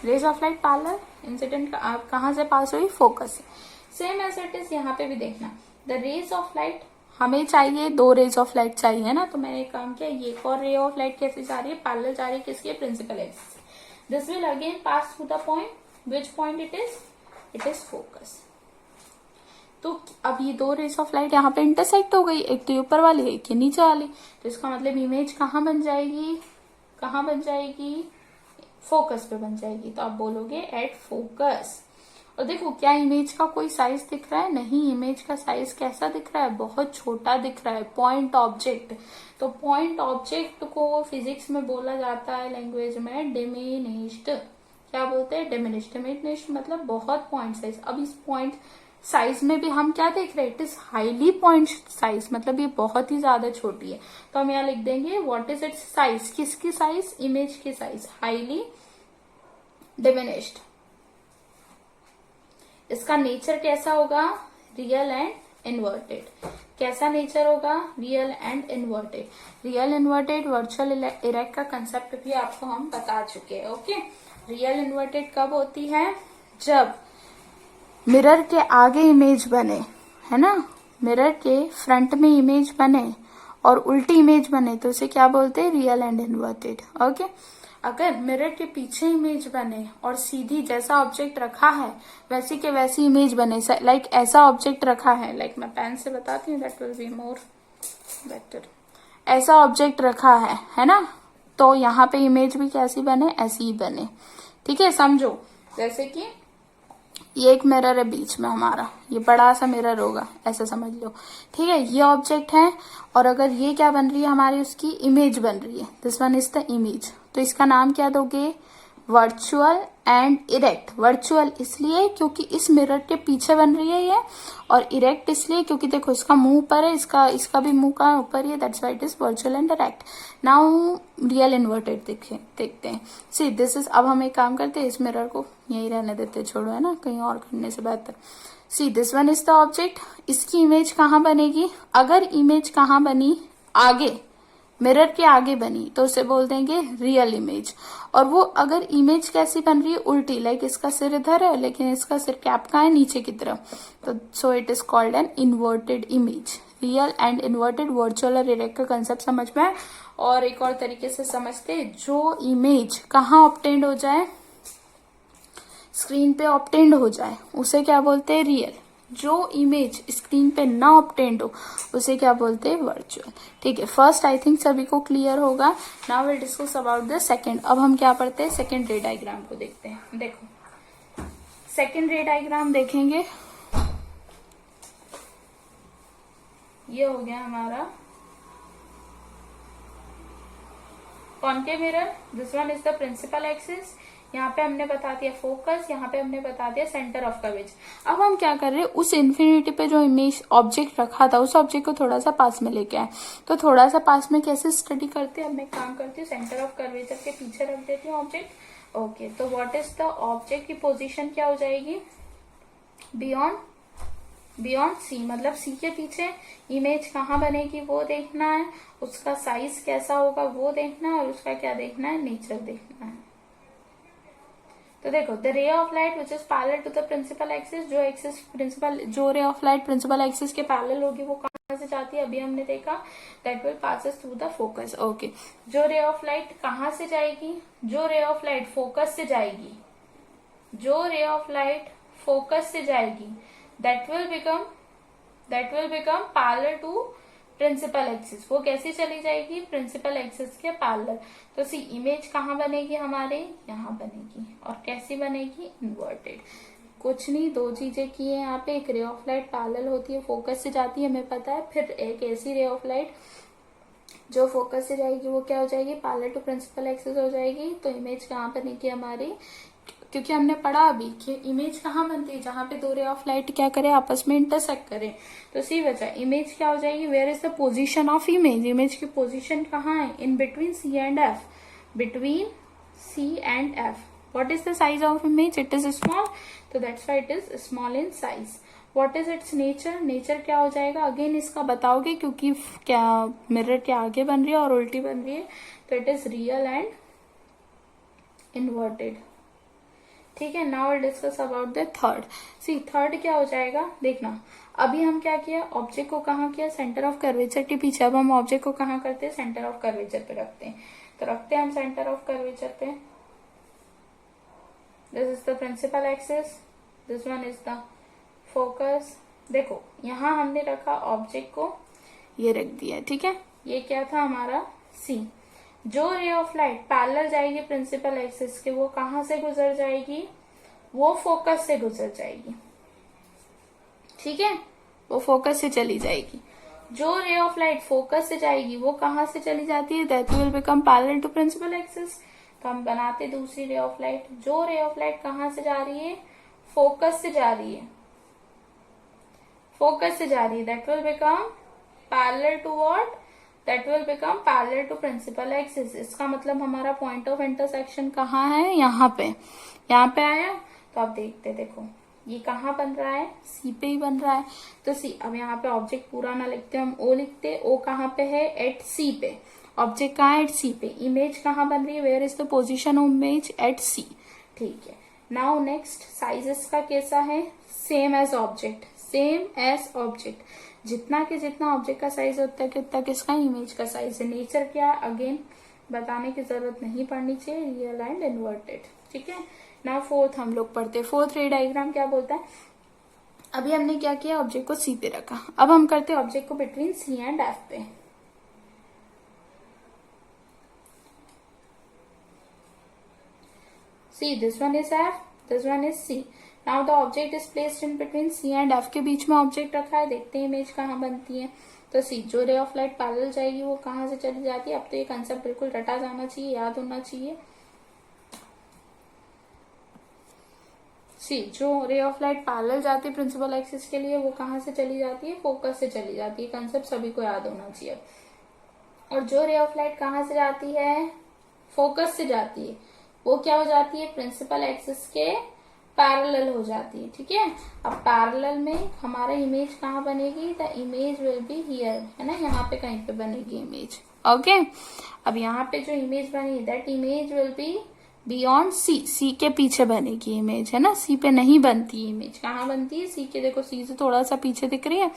rays of light parallel, incident कहाँ से पास हुई, फोकस से। सेम एज इट इज यहाँ पे भी देखना, द रेज ऑफ लाइट हमें चाहिए, 2 रेज ऑफ लाइट चाहिए ना, तो मैंने एक काम किया, ये एक और रे ऑफ लाइट कैसे जा रही है, पैरेलल जा रही है किसके, principal axis. This will again pass through the point, which point it is focus. तो अब ये 2 रेज ऑफ लाइट यहाँ पे इंटरसेक्ट हो गई, एक तो ऊपर वाली, एक ये नीचे वाली। तो इसका मतलब इमेज कहाँ बन जाएगी, कहाँ बन जाएगी, फोकस पे बन जाएगी। तो आप बोलोगे एट फोकस। और देखो क्या इमेज का कोई साइज दिख रहा है? नहीं, इमेज का साइज कैसा दिख रहा है? बहुत छोटा दिख रहा है। पॉइंट ऑब्जेक्ट, तो पॉइंट ऑब्जेक्ट को फिजिक्स में बोला जाता है लैंग्वेज में डिमिनिश्ड। क्या बोलते हैं? डिमिनिश्ड। डिमिनिश्ड मतलब बहुत पॉइंट साइज। अब इस पॉइंट साइज में भी हम क्या देख रहे हैं? It is highly point size, मतलब ये बहुत ही ज्यादा छोटी है। तो हम यहाँ लिख देंगे व्हाट इज इट्स साइज। किसकी साइज? इमेज की साइज, हाईली डिमिनिश्ड। इसका नेचर कैसा होगा? Real and inverted. कैसा नेचर होगा? Real and inverted. Real inverted virtual erect का कंसेप्ट भी आपको हम बता चुके हैं। ओके, रियल इन्वर्टेड कब होती है? जब मिरर के आगे इमेज बने, है ना, मिरर के फ्रंट में इमेज बने और उल्टी इमेज बने तो उसे क्या बोलते हैं? Real and inverted. ओके, अगर मिरर के पीछे इमेज बने और सीधी जैसा ऑब्जेक्ट रखा है वैसी के वैसी इमेज बने, लाइक ऐसा ऑब्जेक्ट रखा है, लाइक मैं पेन से बताती हूँ, that will be more better. ऐसा ऑब्जेक्ट रखा है ना, तो यहाँ पे इमेज भी कैसी बने? ऐसी ही बने। ठीक है, समझो। जैसे कि ये एक मिरर है बीच में हमारा, ये बड़ा सा मिरर होगा, ऐसा समझ लो। ठीक है, ये ऑब्जेक्ट है और अगर ये क्या बन रही है हमारी, उसकी इमेज बन रही है, this one is the image. तो इसका नाम क्या दोगे? Virtual and erect. वर्चुअल इसलिए क्योंकि इस मिरर के पीछे बन रही है ये, और इरेक्ट इसलिए क्योंकि देखो इसका मुंह ऊपर है, इसका भी मुंह का ऊपर ही है, that's why it is virtual and erect. Now real inverted देखते हैं। सी दिस इज, अब हम एक काम करते हैं, इस मिरर को यही रहने देते, छोड़ो, है ना, कहीं और करने से बेहतर। सी this one is the object. इसकी इमेज कहाँ बनेगी? अगर इमेज कहाँ बनी? आगे, मिरर के आगे बनी तो उसे बोल देंगे रियल इमेज। और वो अगर इमेज कैसी बन रही है? उल्टी, लाइक इसका सिर इधर है लेकिन इसका सिर कैप का है नीचे की तरफ, तो so it is called an inverted image. Real and inverted, virtual और इरेक्ट का कंसेप्ट समझ में है। और एक और तरीके से समझते, जो इमेज कहाँ ऑब्टेन्ड हो जाए? स्क्रीन पे ऑब्टेन्ड हो जाए उसे क्या बोलते हैं? रियल। जो इमेज स्क्रीन पे ना ऑब्टेन्ड हो उसे क्या बोलते हैं? वर्चुअल। ठीक है, फर्स्ट आई थिंक सभी को क्लियर होगा। Now will discuss about the second. अब हम क्या पढ़ते हैं? सेकंड रे डायग्राम को देखते हैं। देखो, सेकंड रे डायग्राम देखेंगे, ये हो गया हमारा concave mirror, this one is the principal axis. यहाँ पे हमने बता दिया फोकस, यहाँ पे हमने बता दिया सेंटर ऑफ कर्वेचर। अब हम क्या कर रहे हैं? उस इन्फिनिटी पे जो इमेज ऑब्जेक्ट रखा था उस ऑब्जेक्ट को थोड़ा सा पास में लेके आए। तो थोड़ा सा पास में कैसे स्टडी करते हैं? अब मैं काम करती हूँ, सेंटर ऑफ कर्वेचर के पीछे रख देती हूँ ऑब्जेक्ट। ओके, तो व्हाट इज द ऑब्जेक्ट की पोजिशन क्या हो जाएगी? बियॉन्ड सी, मतलब सी के पीछे इमेज कहाँ बनेगी वो देखना है, उसका साइज कैसा होगा वो देखना है, और उसका क्या देखना है? नेचर देखना है। तो देखो, the ray of light which is parallel to the principal axis, जो ray of light principal axis के पैरेलल होगी वो कहाँ से जाती है? अभी हमने देखा, that will passes through the focus. Okay, जो रे ऑफ लाइट कहाँ से जाएगी? जो रे ऑफ लाइट फोकस से जाएगी, जो रे ऑफ लाइट फोकस से जाएगी, that will become parallel to principal axis. वो कैसे चली जाएगी? प्रिंसिपल एक्सिस के पैरेलल। तो सी, इमेज कहाँ बनेगी हमारे? यहाँ बनेगी। और कैसी बनेगी? इन्वर्टेड। कुछ नहीं, दो चीजें की है यहाँ पे। एक रे ऑफ लाइट पैरेलल होती है, फोकस से जाती है, हमें पता है। फिर एक ऐसी रे ऑफ लाइट जो फोकस से जाएगी वो क्या हो जाएगी? पैरेलल टू प्रिंसिपल एक्सिस हो जाएगी। तो इमेज कहाँ बनेगी हमारी? क्योंकि हमने पढ़ा अभी कि इमेज कहाँ बनती है? जहां पे दो रे ऑफ लाइट क्या करे? आपस में इंटरसेक्ट करे। तो सी बचा, इमेज क्या हो जाएगी? Where is the position of image? Image की पोजीशन कहाँ है? In between C and F. Between C and F. What is the size of image? It is small, तो that's why it is small in size. What is its nature? Nature क्या हो जाएगा? Again इसका बताओगे क्योंकि क्या mirror के आगे बन रही है और उल्टी बन रही है, तो it is real and inverted. ठीक है, now will discuss about the third. See, third क्या हो जाएगा? देखना, अभी हम क्या किया? ऑब्जेक्ट को कहाँ किया? सेंटर ऑफ कर्वेचर के पीछे। अब हम ऑब्जेक्ट को कहाँ करते हैं? सेंटर ऑफ कर्वेचर पे रखते हैं। तो रखते हैं हम सेंटर ऑफ कर्वेचर पे। This is the principal axis, this one is the focus. देखो, यहाँ हमने रखा ऑब्जेक्ट को, ये रख दिया। ठीक है, ये क्या था हमारा? सी। जो रे ऑफ लाइट पैरेलल जाएगी प्रिंसिपल एक्सिस के, वो कहाँ से गुजर जाएगी? वो फोकस से गुजर जाएगी, ठीक है, वो फोकस से चली जाएगी। जो रे ऑफ लाइट फोकस से जाएगी वो कहां से चली जाती है, that will become parallel to principal axis. तो हम बनाते दूसरी रे ऑफ लाइट। जो रे ऑफ लाइट कहां से जा रही है, फोकस से जा रही है, फोकस से जा रही है, that will become parallel to what, that will become parallel to principal axis. इसका मतलब हमारा पॉइंट ऑफ इंटरसेक्शन कहाँ है, यहाँ पे, यहाँ पे आया। तो आप देखते, देखो ये कहाँ बन रहा है, सी पे ही बन रहा है। तो सी, अब यहाँ पे ऑब्जेक्ट पूरा ना लिखते, हम ओ लिखते। ओ कहाँ पे है, एट सी पे। ऑब्जेक्ट कहाँ है, एट सी पे। इमेज कहाँ बन रही है, where is the position of image, at C, ठीक है। नाउ नेक्स्ट, साइजेस का कैसा है, same as object, same as object. जितना के जितना ऑब्जेक्ट का साइज होता है कि उतना किसका, इमेज का साइज है। नेचर क्या, अगेन बताने की जरूरत नहीं पड़नी चाहिए, रियल एंड इन्वर्टेड, ठीक है। नाउ फोर्थ हम लोग पढ़ते हैं। फोर्थ रे डायग्राम क्या बोलता है, अभी हमने क्या किया, ऑब्जेक्ट को सी पे रखा। अब हम करते हैं ऑब्जेक्ट को बिटवीन सी एंड एफ पे। See, this one is F, this one is C. Now the object is placed in between C and F, के बीच में ऑब्जेक्ट रखा है। देखते हैं इमेज कहाँ बनती है। तो सी, जो रे ऑफ लाइट पैरेलल जाएगी वो कहाँ से चली जाती है। अब तो ये कंसेप्ट बिल्कुल रटा जाना चाहिए, याद होना चाहिए। सी, जो रे ऑफ लाइट पैरेलल जाती है प्रिंसिपल एक्सिस के लिए, वो कहाँ से चली जाती है, फोकस से चली जाती है। कंसेप्ट सभी को याद होना चाहिए। और जो रे ऑफ लाइट कहाँ से जाती है, फोकस से जाती है, वो क्या हो जाती है, प्रिंसिपल एक्सिस के पैरेलल हो जाती है, ठीक है। अब पैरेलल में हमारा इमेज कहाँ बनेगी, the image will be here, है ना, यहाँ पे कहीं पे बनेगी इमेज, ओके। अब यहाँ पे जो इमेज बनी, that image will be beyond C, C के पीछे बनेगी इमेज, है ना। सी पे नहीं बनती इमेज, कहाँ बनती है, सी के, देखो सी से थोड़ा सा पीछे दिख रही है।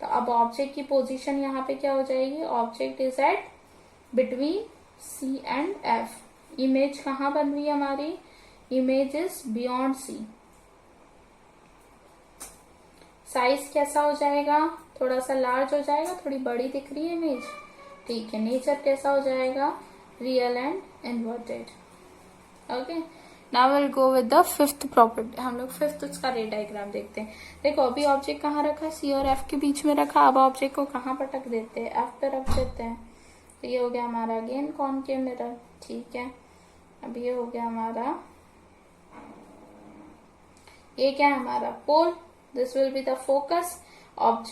तो अब ऑब्जेक्ट की पोजीशन यहाँ पे क्या हो जाएगी, object is at between C and F. Image कहाँ बन रही है हमारी, image is beyond C. Size कैसा हो जाएगा, थोड़ा सा लार्ज हो जाएगा, थोड़ी बड़ी दिख रही है इमेज, ठीक है। नेचर कैसा हो जाएगा, real and inverted, okay. Now will go with the fifth property. हम लोग फिफ्थ उसका रे डायग्राम देखते हैं। देखो अभी ऑब्जेक्ट कहाँ रखा, सी और एफ के बीच में रखा। अब ऑब्जेक्ट को कहाँ पटक देते हैं, एफ पे रख देते हैं। तो ये हो गया हमारा अगेन कॉनकेव मिरर, ठीक है। अब ये हो गया हमारा, ये क्या है हमारा pole, this will be the focus.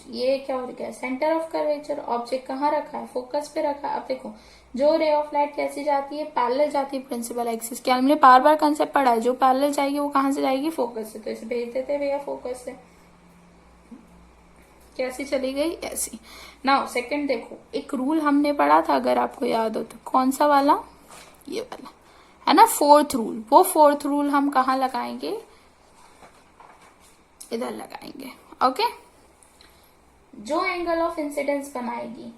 ये क्या हो गया, सेंटर ऑफ कर्वेचर। ऑब्जेक्ट कहाँ रखा है, फोकस पे रखा है। अब देखो जो रे ऑफ लाइट कैसी जाती है, पैरेलल जाती है प्रिंसिपल एक्सिस के। हमने बार बार कंसेप्ट पढ़ा है, जो पैरेलल जाएगी वो कहाँ से जाएगी, फोकस से। तो इसे भेज देते भैया फोकस से। कैसी चली गई, ऐसी। नाउ सेकंड देखो, एक रूल हमने पढ़ा था अगर आपको याद हो तो, कौन सा वाला, ये वाला, है ना, फोर्थ रूल। वो फोर्थ रूल हम कहाँ लगाएंगे, इधर लगाएंगे, ओके। जो एंगल ऑफ इंसिडेंस बनाएगी,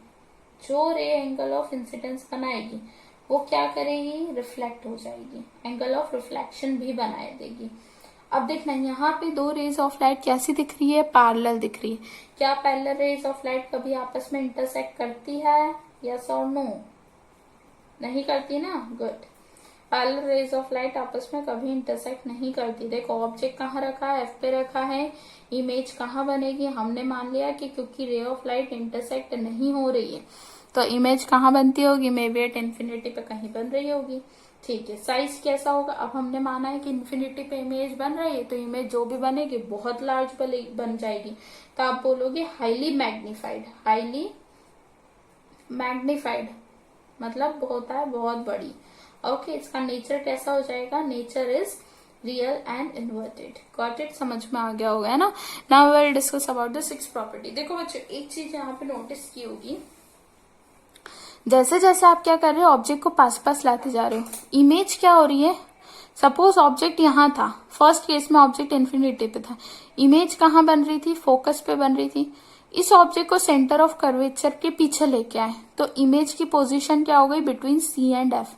जो रे एंगल ऑफ इंसिडेंस बनाएगी, वो क्या करेगी, रिफ्लेक्ट हो जाएगी, एंगल ऑफ रिफ्लेक्शन भी बनाए देगी। अब देखना यहाँ पे दो रेज ऑफ लाइट कैसी दिख रही है, पैरेलल दिख रही है। क्या पैरेलल रेज ऑफ लाइट कभी आपस में इंटरसेक्ट करती है, यस और नो, नहीं करती ना, good. Parallel raise of light आपस में कभी इंटरसेक्ट नहीं करती। देखो ऑब्जेक्ट कहाँ रखा है, एफ पे रखा है। इमेज कहाँ बनेगी, हमने मान लिया कि क्योंकि रे ऑफ लाइट इंटरसेक्ट नहीं हो रही है तो इमेज कहाँ बनती होगी, मे बी एट इन्फिनिटी पे कहीं बन रही होगी, ठीक है। साइज कैसा होगा, अब हमने माना है कि इन्फिनिटी पे इमेज बन रही है तो इमेज जो भी बनेगी बहुत लार्ज बन जाएगी। तो आप बोलोगे हाईली मैग्नीफाइड, हाईली मैग्नीफाइड मतलब होता है बहुत बड़ी, ओके। इसका नेचर कैसा हो जाएगा, nature is real and inverted. Got it, समझ में आ गया होगा, है ना। Now we will discuss about the sixth property. देखो बच्चों एक चीज यहाँ पे नोटिस की होगी, जैसे जैसे आप क्या कर रहे हो, ऑब्जेक्ट को पास पास लाते जा रहे हो, इमेज क्या हो रही है, सपोज ऑब्जेक्ट यहाँ था, फर्स्ट केस में ऑब्जेक्ट इन्फिनिटी पे था, इमेज कहाँ बन रही थी, फोकस पे बन रही थी। इस ऑब्जेक्ट को सेंटर ऑफ कर्वेचर के पीछे लेके आए तो इमेज की पोजीशन क्या हो गई, बिटवीन सी एंड एफ,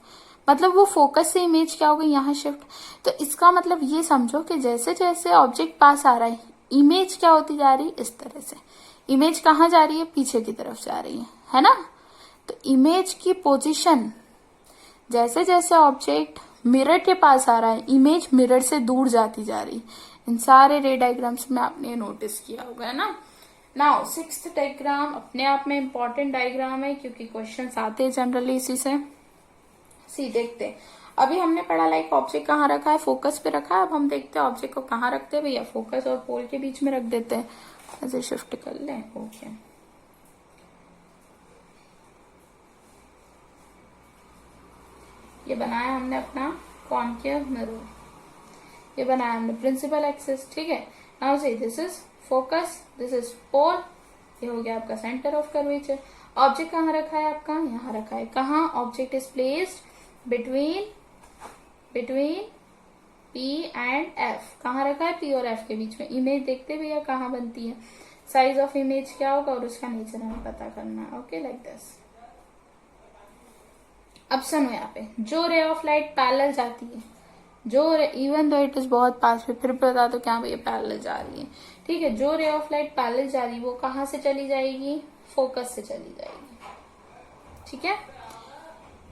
मतलब वो फोकस से इमेज क्या हो गई, यहाँ शिफ्ट। तो इसका मतलब ये समझो कि जैसे जैसे ऑब्जेक्ट पास आ रहा है, इमेज क्या होती जा रही है, इस तरह से। इमेज कहाँ जा रही है, पीछे की तरफ जा रही है ना। तो इमेज की पोजीशन जैसे जैसे ऑब्जेक्ट मिरर के पास आ रहा है, इमेज मिरर से दूर जाती जा रही। इन सारे रे डायग्राम्स में आपने नोटिस किया होगा, है ना। नाउ सिक्स्थ डायग्राम अपने आप में इंपॉर्टेंट डायग्राम है, क्योंकि क्वेश्चंस आते हैं जनरली इसी से। सी देखते हैं, अभी हमने पढ़ा लाइक ऑब्जेक्ट कहाँ रखा है, फोकस पे रखा है। अब हम देखते हैं ऑब्जेक्ट को कहाँ रखते हैं भैया, फोकस और पोल के बीच में रख देते हैं। ऐसे शिफ्ट कर लें, ओके। ये बनाया हमने अपना कॉनकेव मिरर, ये बनाया हमने प्रिंसिपल एक्सिस, ठीक है। Now see this is focus, this is pole, ये हो गया आपका सेंटर ऑफ कर्वेचर। ऑब्जेक्ट कहाँ रखा है आपका, यहाँ रखा है। कहाँ object is placed between P and F, कहाँ रखा है, P और F के बीच में। इमेज देखते भैया कहाँ बनती है, साइज ऑफ इमेज क्या होगा और उसका नेचर हमें पता करना है, ओके लाइक दिस। अब सुनो यहाँ पे, जो रे ऑफ लाइट पैरेलल जाती है, जो इवन दो इट इज बहुत पास में, फिर बता दो क्या भैया पैरेलल जा रही है, ठीक है। जो रे ऑफ लाइट पैरेलल जा रही है वो कहाँ से चली जाएगी, फोकस से चली जाएगी, ठीक है।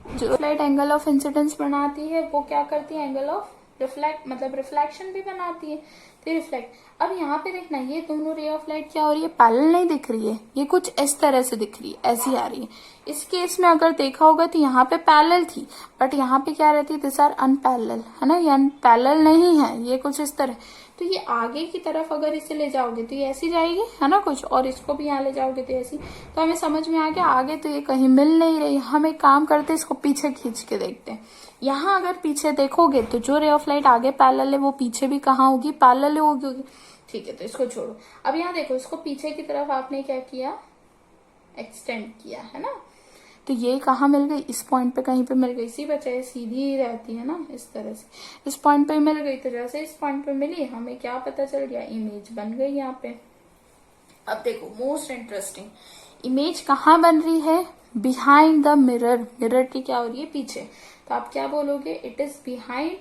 जो लाइट एंगल ऑफ इंसिडेंस बनाती है वो क्या करती है, एंगल ऑफ मतलब रिफ्लेक्शन भी बनाती है, तो रिफ्लेक्ट। अब यहाँ पे देखना, ये दोनों रे ऑफ लाइट क्या हो रही है, पैरेलल नहीं दिख रही है, ये कुछ इस तरह से दिख रही है, ऐसी आ रही है। इस केस में अगर देखा होगा तो यहाँ पे पैरेलल थी, बट यहाँ पे क्या रहती है, दिस आर अनपैरेलल, है ना, ये पैरेलल नहीं है, ये कुछ इस तरह। तो ये आगे की तरफ अगर इसे ले जाओगे तो ये ऐसी जाएगी, है ना कुछ, और इसको भी यहाँ ले जाओगे तो ऐसी। तो हमें समझ में आ गया, आगे तो ये कहीं मिल नहीं रही। हम एक काम करते, इसको पीछे खींच के देखते हैं। यहाँ अगर पीछे देखोगे तो जो रे ऑफ लाइट आगे पैरेलल है वो पीछे भी कहाँ होगी, पैरेलल होगी, ठीक है। तो इसको छोड़ो। अब यहाँ देखो, इसको पीछे की तरफ आपने क्या किया, एक्सटेंड किया, है ना। तो ये कहाँ मिल गई, इस पॉइंट पे कहीं पे मिल गई, इसी बचाए सीधी ही रहती है ना, इस तरह से इस पॉइंट पे मिल गई। तो जैसे इस पॉइंट पे मिली, हमें क्या पता चल गया, इमेज बन गई यहाँ पे। अब देखो मोस्ट इंटरेस्टिंग, इमेज कहाँ बन रही है, बिहाइंड द मिरर। मिरर की क्या हो रही है, पीछे। तो आप क्या बोलोगे, it is behind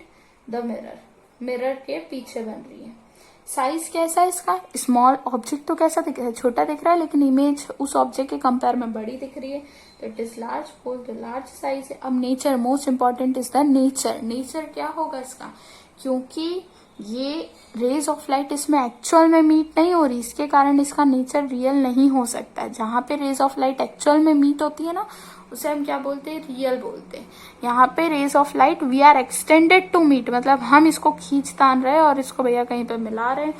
the mirror, mirror के पीछे बन रही है। साइज कैसा है इसका, स्मॉल। ऑब्जेक्ट तो कैसा दिख रहा है, छोटा दिख रहा है, लेकिन इमेज उस ऑब्जेक्ट के कंपेयर में बड़ी दिख रही है, तो इट इज लार्ज, बोल तो लार्ज साइज है। अब nature, most important is the nature. Nature क्या होगा इसका, क्योंकि ये रेज ऑफ लाइट इसमें एक्चुअल में मीट नहीं हो रही, इसके कारण इसका नेचर रियल नहीं हो सकता है। जहां पे रेज ऑफ लाइट एक्चुअल में मीट होती है ना, उसे हम क्या बोलते हैं, रियल बोलते हैं। यहाँ पे rays of light we are extended to meet, मतलब हम इसको खींच तान रहे हैं और इसको भैया कहीं पे मिला रहे हैं,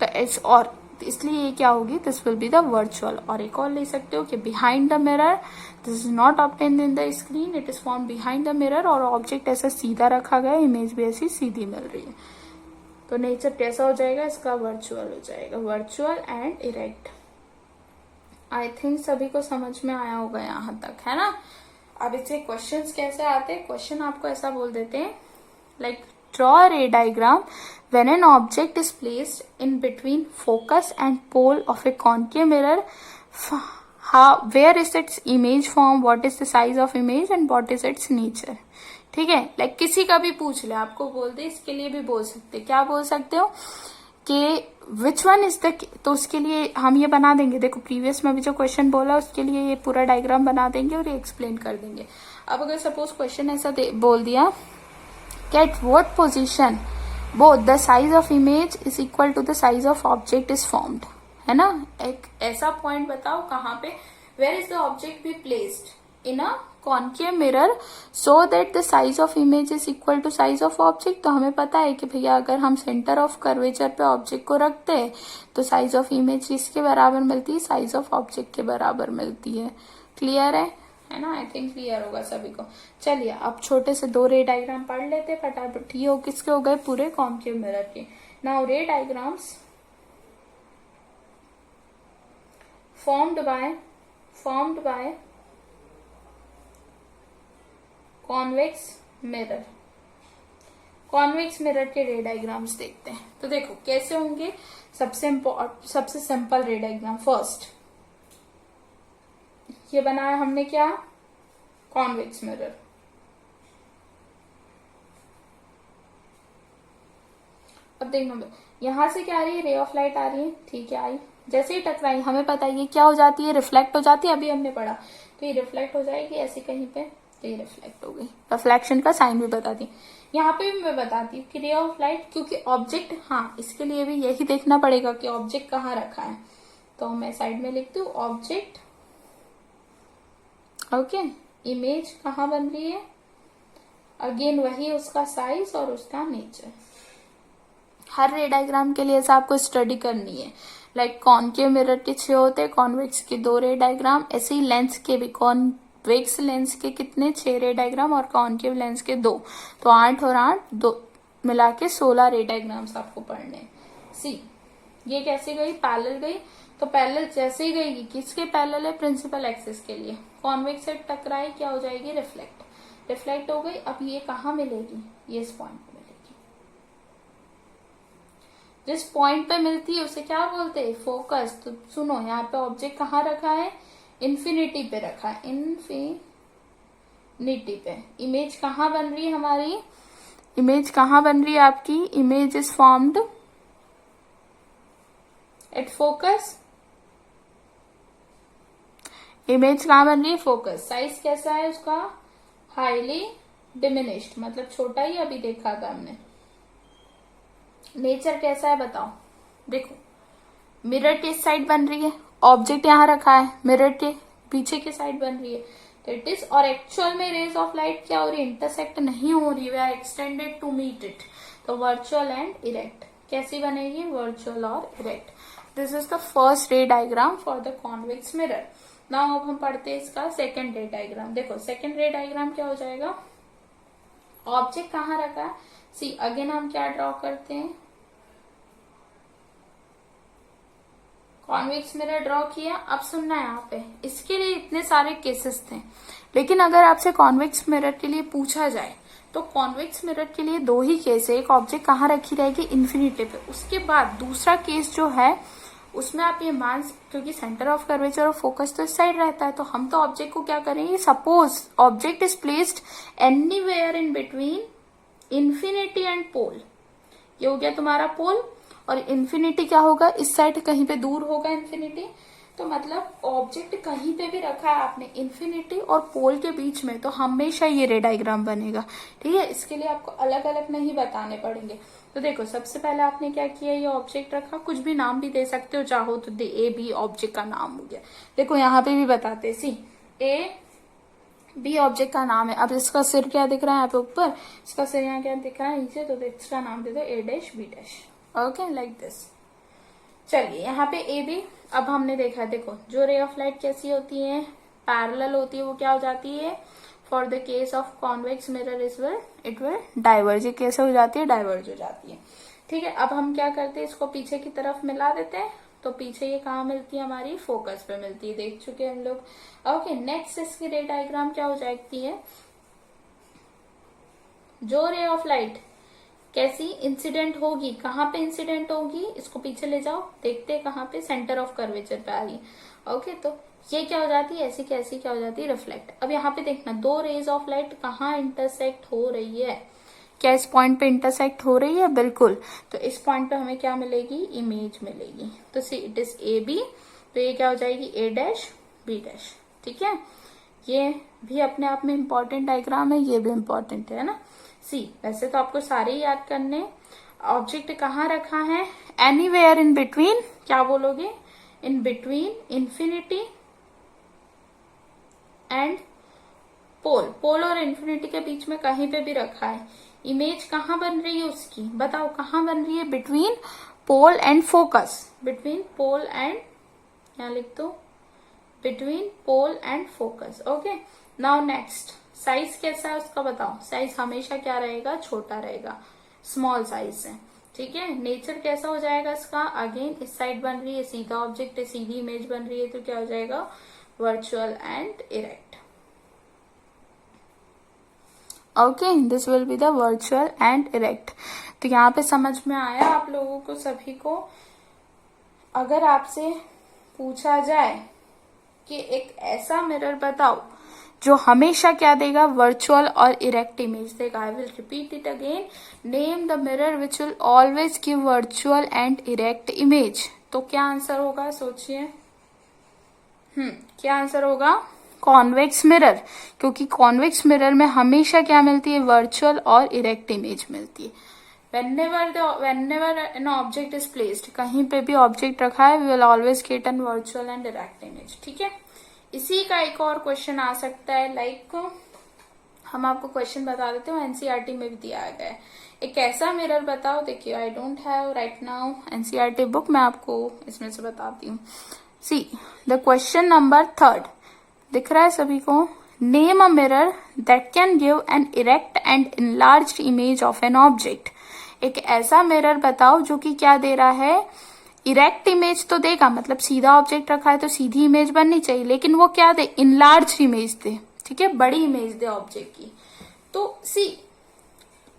तो और इसलिए ये क्या होगी, this will be the virtual. और एक और ले सकते हो कि behind the mirror, this is not obtained in the screen, it is form behind the mirror, और ऑब्जेक्ट ऐसा सीधा रखा गया, इमेज भी ऐसी सीधी मिल रही है। तो नेचर कैसा हो जाएगा इसका, वर्चुअल हो जाएगा, virtual and erect. I think सभी को समझ में आया होगा यहाँ तक, है ना। अब इससे क्वेश्चंस कैसे आते हैं, क्वेश्चन आपको ऐसा बोल देते हैं, like draw ray diagram when an object is placed in between focus and pole of a concave mirror, where is its image form, what is the size of image and what is its nature, ठीक है। Like किसी का भी पूछ ले, आपको बोल दे, इसके लिए भी बोल सकते, क्या बोल सकते हो कि विच वन इज द, तो उसके लिए हम ये बना देंगे, देखो प्रीवियस में भी जो क्वेश्चन बोला उसके लिए ये पूरा डायग्राम बना देंगे और ये एक्सप्लेन कर देंगे। अब अगर सपोज क्वेश्चन ऐसा बोल दिया कि at what position both the size of image is equal to the size of object is formed, है ना। एक ऐसा पॉइंट बताओ कहाँ पे, where is the object be placed in a concave mirror so that the size of image is equal to size of object. तो हमें पता है कि भैया अगर हम सेंटर ऑफ कर्वेचर पे ऑब्जेक्ट को रखते हैं तो साइज ऑफ इमेज किसके बराबर मिलती है, साइज ऑफ ऑब्जेक्ट के बराबर मिलती है। क्लियर है ना, आई थिंक क्लियर होगा सभी को। चलिए अब छोटे से दो रे डायग्राम पढ़ लेते फटाफट। ये किसके हो गए, पूरे कॉनकेव मिरर के। नाउ रे diagrams formed by convex mirror. Convex mirror के रे डायग्राम्स देखते हैं। तो देखो कैसे होंगे, सबसे सिंपल रे डायग्राम फर्स्ट, ये बनाया हमने क्या, कॉन्वेक्स मिरर। अब देखना, यहां से क्या आ रही है, रे ऑफ लाइट आ रही है, ठीक है आई, जैसे ही टकराई हमें पता है ये क्या हो जाती है, रिफ्लेक्ट हो जाती है, अभी हमने पढ़ा। तो ये रिफ्लेक्ट हो जाएगी ऐसे कहीं पे, तो ये रिफ्लेक्ट हो गई। रिफ्लेक्शन का साइन भी बताती हूँ। यहाँ पे भी मैं बताती हूँ कि रे ऑफ लाइट, क्योंकि ऑब्जेक्ट, हाँ इसके लिए भी यही देखना पड़ेगा कि ऑब्जेक्ट कहाँ रखा है। तो मैं साइड में लिखती हूँ ऑब्जेक्ट, ओके। इमेज कहाँ बन रही है, अगेन वही उसका साइज और उसका नेचर। हर रे डायग्राम के लिए ऐसा आपको स्टडी करनी है। लाइक कॉनकेव मिरर के 6 होते हैं, कॉन्वेक्स के 2 रे डायग्राम, ऐसे ही लेंस के भी कॉन्वेक्स लेंस के कितने 6 रे डायग्राम और कॉनकेव लेंस के 2, तो 8 और 8 2 मिला के 16 रे डायग्राम्स आपको पढ़ने। सी ये कैसे गई, पैरेलल गई, तो पैरेलल जैसे ही गई, किसके पैरेलल है, प्रिंसिपल एक्सिस के लिए। कॉन्वेक्स से टकराई, क्या हो जाएगी, रिफ्लेक्ट। रिफ्लेक्ट हो गई। अब ये कहाँ मिलेगी, ये इस पॉइंट पे मिलेगी। जिस पॉइंट पे मिलती है उसे क्या बोलते हैं, फोकस। तो सुनो, यहाँ पे ऑब्जेक्ट कहाँ रखा है, इन्फिनिटी पे रखा है, इन्फिनिटी पे। इमेज कहाँ बन रही है हमारी, इमेज कहाँ बन रही है आपकी, image is formed at focus. Image कहाँ बन रही है, फोकस। साइज कैसा है उसका, हाईली डिमिनिश्ड, मतलब छोटा ही अभी देखा था हमने। नेचर कैसा है बताओ, देखो मिरर के साइड बन रही है, ऑब्जेक्ट यहाँ रखा है, मिरर के पीछे की साइड बन रही है, तो इट इज, और एक्चुअल में रेज ऑफ लाइट क्या हो रही है, इंटरसेक्ट नहीं हो रही, they are extended to meet it. तो वर्चुअल एंड इरेक्ट कैसी बनेगी, वर्चुअल और erect. This is the first ray diagram for the convex mirror. Now अब हम पढ़ते हैं इसका सेकेंड रे डायग्राम। देखो सेकेंड रे डायग्राम क्या हो जाएगा, ऑब्जेक्ट कहाँ रखा है, सी अगेन हम क्या ड्रॉ करते हैं, कॉन्वेक्स मिरर ड्रॉ किया। अब सुनना है यहाँ पे, इसके लिए इतने सारे केसेस थे, लेकिन अगर आपसे कॉन्वेक्स मिरर के लिए पूछा जाए तो कॉन्वेक्स मिरर के लिए 2 ही केस है। एक ऑब्जेक्ट कहाँ रखी रहेगी, इन्फिनिटी पे। उसके बाद दूसरा केस जो है उसमें आप ये मान, क्योंकि सेंटर ऑफ कर्वेचर और फोकस तो इस साइड रहता है, तो हम तो ऑब्जेक्ट को क्या करेंगे, suppose object is placed anywhere in between infinity and pole. ये हो गया तुम्हारा पोल, और इन्फिनिटी क्या होगा, इस साइड कहीं पे दूर होगा इन्फिनिटी। तो मतलब ऑब्जेक्ट कहीं पे भी रखा है आपने इन्फिनिटी और पोल के बीच में, तो हमेशा ये रे डायग्राम बनेगा। ठीक है, इसके लिए आपको अलग अलग नहीं बताने पड़ेंगे। तो देखो सबसे पहले आपने क्या किया, ये ऑब्जेक्ट रखा, कुछ भी नाम भी दे सकते हो चाहो तो, ए बी ऑब्जेक्ट का नाम हो गया। देखो यहाँ पे भी बताते, सी ए बी ऑब्जेक्ट का नाम है। अब इसका सिर क्या दिख रहा है यहाँ पे ऊपर, इसका सिर यहाँ क्या दिख रहा है नीचे, तो इसका नाम दे दो A dash B dash, okay like this. चलिए यहाँ पे ए बी, अब हमने देखा, देखो जो रे ऑफ लाइट कैसी होती है, पैरेलल होती है, वो क्या हो जाती है, for the case of convex mirror it will diverge. कैसे हो जाती है, डाइवर्ज हो जाती है। ठीक है, अब हम क्या करते हैं, इसको पीछे की तरफ मिला देते हैं, तो पीछे ये कहाँ मिलती है, हमारी फोकस पे मिलती है, देख चुके हम लोग। ओके, नेक्स्ट इसकी रे डायग्राम क्या हो जाती है, जो रे ऑफ लाइट कैसी इंसिडेंट होगी, कहाँ पे इंसिडेंट होगी, इसको पीछे ले जाओ, देखते हैं कहाँ पे, सेंटर ऑफ कर्वेचर पे आ रही है। ओके, तो ये क्या हो जाती है, ऐसी कैसी क्या हो जाती है, रिफ्लेक्ट। अब यहाँ पे देखना, 2 रेज ऑफ लाइट कहाँ इंटरसेक्ट हो रही है, क्या इस पॉइंट पे इंटरसेक्ट हो रही है, बिल्कुल। तो इस पॉइंट पे हमें क्या मिलेगी, इमेज मिलेगी। तो see it is A B, तो ये क्या हो जाएगी, ए डैश बी डैश। ठीक है, ये भी अपने आप में इंपॉर्टेंट डायग्राम है, ये भी इंपॉर्टेंट है ना। सी वैसे तो आपको सारे ही याद करने। ऑब्जेक्ट कहाँ रखा है, एनीवेयर इन बिटवीन, क्या बोलोगे, इन बिटवीन इन्फिनिटी एंड पोल। पोल और इन्फिनिटी के बीच में कहीं पे भी रखा है। इमेज कहाँ बन रही है उसकी, बताओ कहाँ बन रही है, between pole and focus, between pole and, क्या लिख दो, between pole and focus. Okay, now next, size कैसा है उसका बताओ। साइज हमेशा क्या रहेगा, छोटा रहेगा, स्मॉल साइज है। ठीक है, नेचर कैसा हो जाएगा इसका, अगेन इस साइड बन रही है, सीधा ऑब्जेक्ट है, सीधी इमेज बन रही है, तो क्या हो जाएगा, virtual and erect. Okay, this will be the virtual and erect. तो यहाँ पे समझ में आया आप लोगों को सभी को। अगर आपसे पूछा जाए कि एक ऐसा मिरर बताओ जो हमेशा क्या देगा, वर्चुअल और इरेक्ट इमेज देगा, आई will repeat it again, name the mirror which will always give virtual and erect image. तो क्या आंसर होगा, सोचिए, क्या आंसर होगा, कॉन्वेक्स मिरर, क्योंकि कॉन्वेक्स मिरर में हमेशा क्या मिलती है, वर्चुअल और इरेक्ट इमेज मिलती है। whenever an object is placed, कहीं पे भी ऑब्जेक्ट रखा है, we will always get an virtual and direct image। ठीक है, इसी का एक और क्वेश्चन आ सकता है, लाइक हम आपको क्वेश्चन बता देते हो, एनसीईआरटी में भी दिया गया है। एक ऐसा मिरर बताओ, देखिए I don't have right now NCERT book, मैं आपको इसमें से बताती हूँ। सी द क्वेश्चन नंबर 3 दिख रहा है सभी को। Name a mirror that can give an erect and enlarged image of an object. एक ऐसा मिरर बताओ जो कि क्या दे रहा है, इरेक्ट इमेज तो देगा, मतलब सीधा ऑब्जेक्ट रखा है तो सीधी इमेज बननी चाहिए, लेकिन वो क्या दे, इनलार्ज इमेज दे। ठीक है, बड़ी इमेज दे ऑब्जेक्ट की। तो सी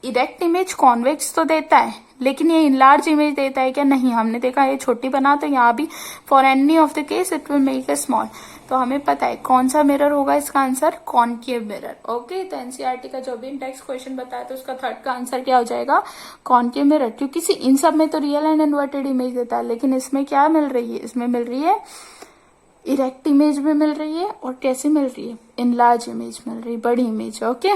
इरेक्ट इमेज कॉन्वेक्स तो देता है, लेकिन ये इनलार्ज इमेज देता है क्या, नहीं। हमने देखा ये छोटी बना, तो यहाँ भी for any of the case it will make a small. तो हमें पता है कौन सा मिरर होगा इसका आंसर, कॉनकेव मिरर। ओके, तो एनसीईआरटी का जो भी इंडेक्स क्वेश्चन बताया तो उसका 3rd का आंसर क्या हो जाएगा, कॉनकेव मिरर। क्योंकि इन सब में तो रियल एंड इन्वर्टेड इमेज देता है, लेकिन इसमें क्या मिल रही है, इसमें मिल रही है इरेक्ट इमेज भी मिल रही है, और कैसी मिल रही है, इनलार्ज इमेज मिल रही है, बड़ी image. Okay,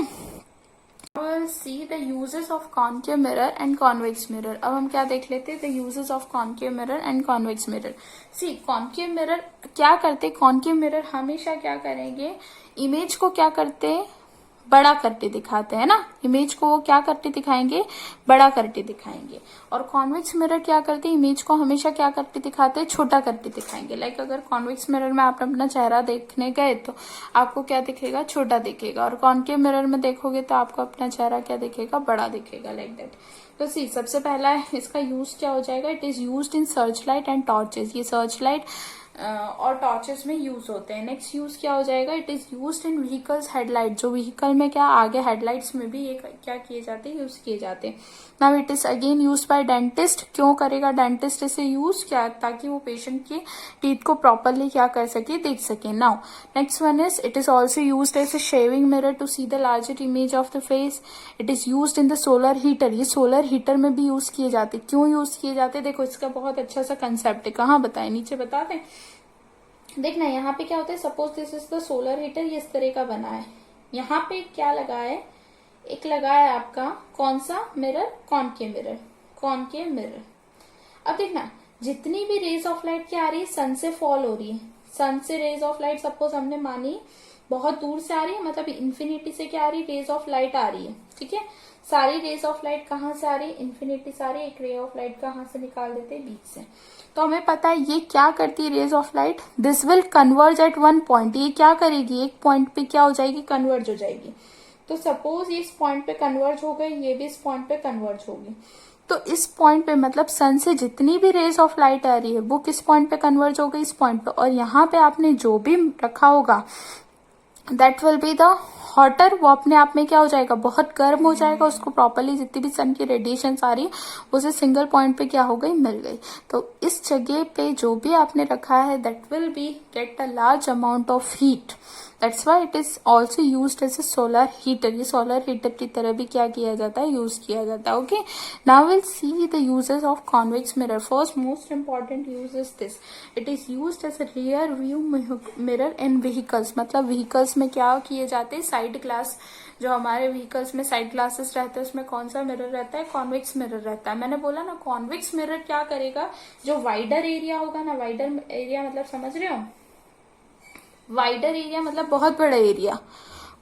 we'll see the uses of concave mirror and convex mirror। अब हम क्या देख लेते हैं, the uses of concave mirror and convex mirror। see concave mirror क्या करते, concave mirror हमेशा क्या करेंगे, इमेज को क्या करते, बड़ा करके दिखाते हैं ना, इमेज को वो क्या करके दिखाएंगे, बड़ा करके दिखाएंगे। और कॉन्वेक्स मिरर क्या करते हैं, इमेज को हमेशा क्या करके दिखाते हैं, छोटा करके दिखाएंगे। लाइक अगर कॉन्वेक्स मिरर में आप अपना चेहरा देखने गए तो आपको क्या दिखेगा, छोटा दिखेगा, और कॉनकेव मिरर में देखोगे तो आपको अपना चेहरा क्या दिखेगा, बड़ा दिखेगा, लाइक दैट। तो सी सबसे पहला इसका यूज क्या हो जाएगा, it is used in search light and torches. ये सर्च लाइट और टॉर्चेस में यूज होते हैं। नेक्स्ट यूज क्या हो जाएगा, it is used in vehicles headlight. जो व्हीकल में क्या आगे हेडलाइट्स में भी ये क्या किए जाते हैं, यूज किए जाते हैं। Now it is again used by dentist. क्यों करेगा डेंटिस्ट इसे यूज, क्या, ताकि वो पेशेंट के टीथ को प्रॉपरली क्या कर सके, देख सके। Now next one is it is also used as a shaving mirror to see the larger image of the face. It is used in the solar heater. ये सोलर हीटर में भी use किए जाते। क्यों यूज किए जाते, देखो इसका बहुत अच्छा सा कंसेप्ट है। कहाँ बताए, नीचे बता दें। देखना यहाँ पे क्या होता है, suppose this is the solar heater, ये इस तरह का बना है। यहाँ पे क्या लगा है, एक लगा है आपका कौन सा mirror, concave mirror, concave mirror. अब देखना जितनी भी रेज ऑफ लाइट क्या आ रही है, सन से फॉल हो रही है। सन से रेज ऑफ लाइट सपोज हमने मानी बहुत दूर से आ रही है, मतलब इन्फिनिटी से क्या आ रही है, रेज ऑफ लाइट आ रही है। ठीक है, सारी रेज ऑफ लाइट कहाँ से आ रही है, इन्फिनिटी से आ रही है। एक रे ऑफ लाइट कहाँ से निकाल देते हैं, बीच से। तो हमें पता है ये क्या करती है, rays of light, this will converge at one point. ये क्या करेगी, एक पॉइंट पे क्या हो जाएगी, कन्वर्ज हो जाएगी। तो सपोज ये इस पॉइंट पे कन्वर्ज हो गई, ये भी इस पॉइंट पे कन्वर्ज होगी। तो इस पॉइंट पे मतलब सन से जितनी भी रेज ऑफ लाइट आ रही है वो किस पॉइंट पे कन्वर्ज हो गई, इस पॉइंट पे। और यहाँ पे आपने जो भी रखा होगा that will be the hotter. वो अपने आप में क्या हो जाएगा, बहुत गर्म हो जाएगा। उसको प्रॉपरली जितनी भी सन की रेडिएशन आ रही है उसे सिंगल पॉइंट पे क्या हो गई, मिल गई। तो इस जगह पे जो भी आपने रखा है that will be get a large amount of heat. That's why it is also used as a solar heater. ये सोलर हीटर की तरह भी क्या किया जाता है, यूज किया जाता है। Okay, now will see the uses of convex mirror. First most important use is this, it is used as a rear view mirror in vehicles. मतलब व्हीकल्स में क्या किए जाते हैं, साइड ग्लास, जो हमारे व्हीकल्स में साइड ग्लासेस रहते हैं उसमें कौन सा मिरर रहता है, कॉन्वेक्स मिरर रहता है। मैंने बोला ना कॉन्वेक्स मिरर क्या करेगा, जो वाइडर एरिया होगा ना, वाइडर एरिया मतलब समझ रहे हो, वाइडर एरिया मतलब बहुत बड़ा एरिया,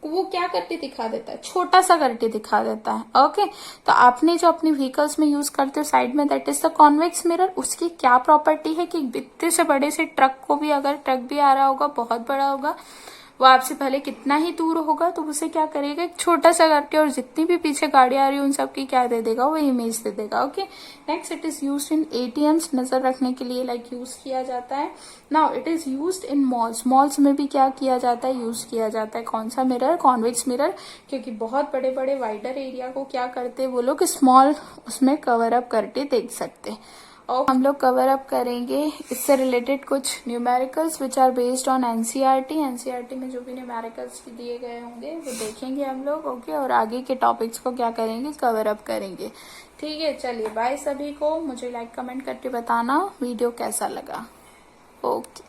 वो क्या करके दिखा देता है, छोटा सा करके दिखा देता है। ओके, तो आपने जो अपनी व्हीकल्स में यूज करते हो साइड में, that is the convex mirror. उसकी क्या प्रॉपर्टी है कि इतने से बड़े से ट्रक को भी, अगर ट्रक भी आ रहा होगा बहुत बड़ा होगा, वो आपसे पहले कितना ही दूर होगा तो उसे क्या करेगा, एक छोटा सा करके, और जितनी भी पीछे गाड़ी आ रही है उन सबकी क्या दे देगा, वो इमेज दे देगा। Okay, next it is used in ATMs, नजर रखने के लिए लाइक यूज किया जाता है। Now it is used in malls. Malls में भी क्या किया जाता है, यूज किया जाता है कौन सा मिरर, कॉन्वेक्स मिरर। क्योंकि बहुत बड़े बड़े वाइडर एरिया को क्या करते हैं वो लोग, स्मॉल उसमें कवर अप करके देख सकते हैं। और हम लोग कवर अप करेंगे इससे रिलेटेड कुछ numericals which are based on NCERT. NCERT में जो भी न्यूमेरिकल्स दिए गए होंगे वो देखेंगे हम लोग। ओके, और आगे के टॉपिक्स को क्या करेंगे, कवर अप करेंगे। ठीक है, चलिए बाय सभी को। मुझे लाइक कमेंट करके बताना वीडियो कैसा लगा। ओके।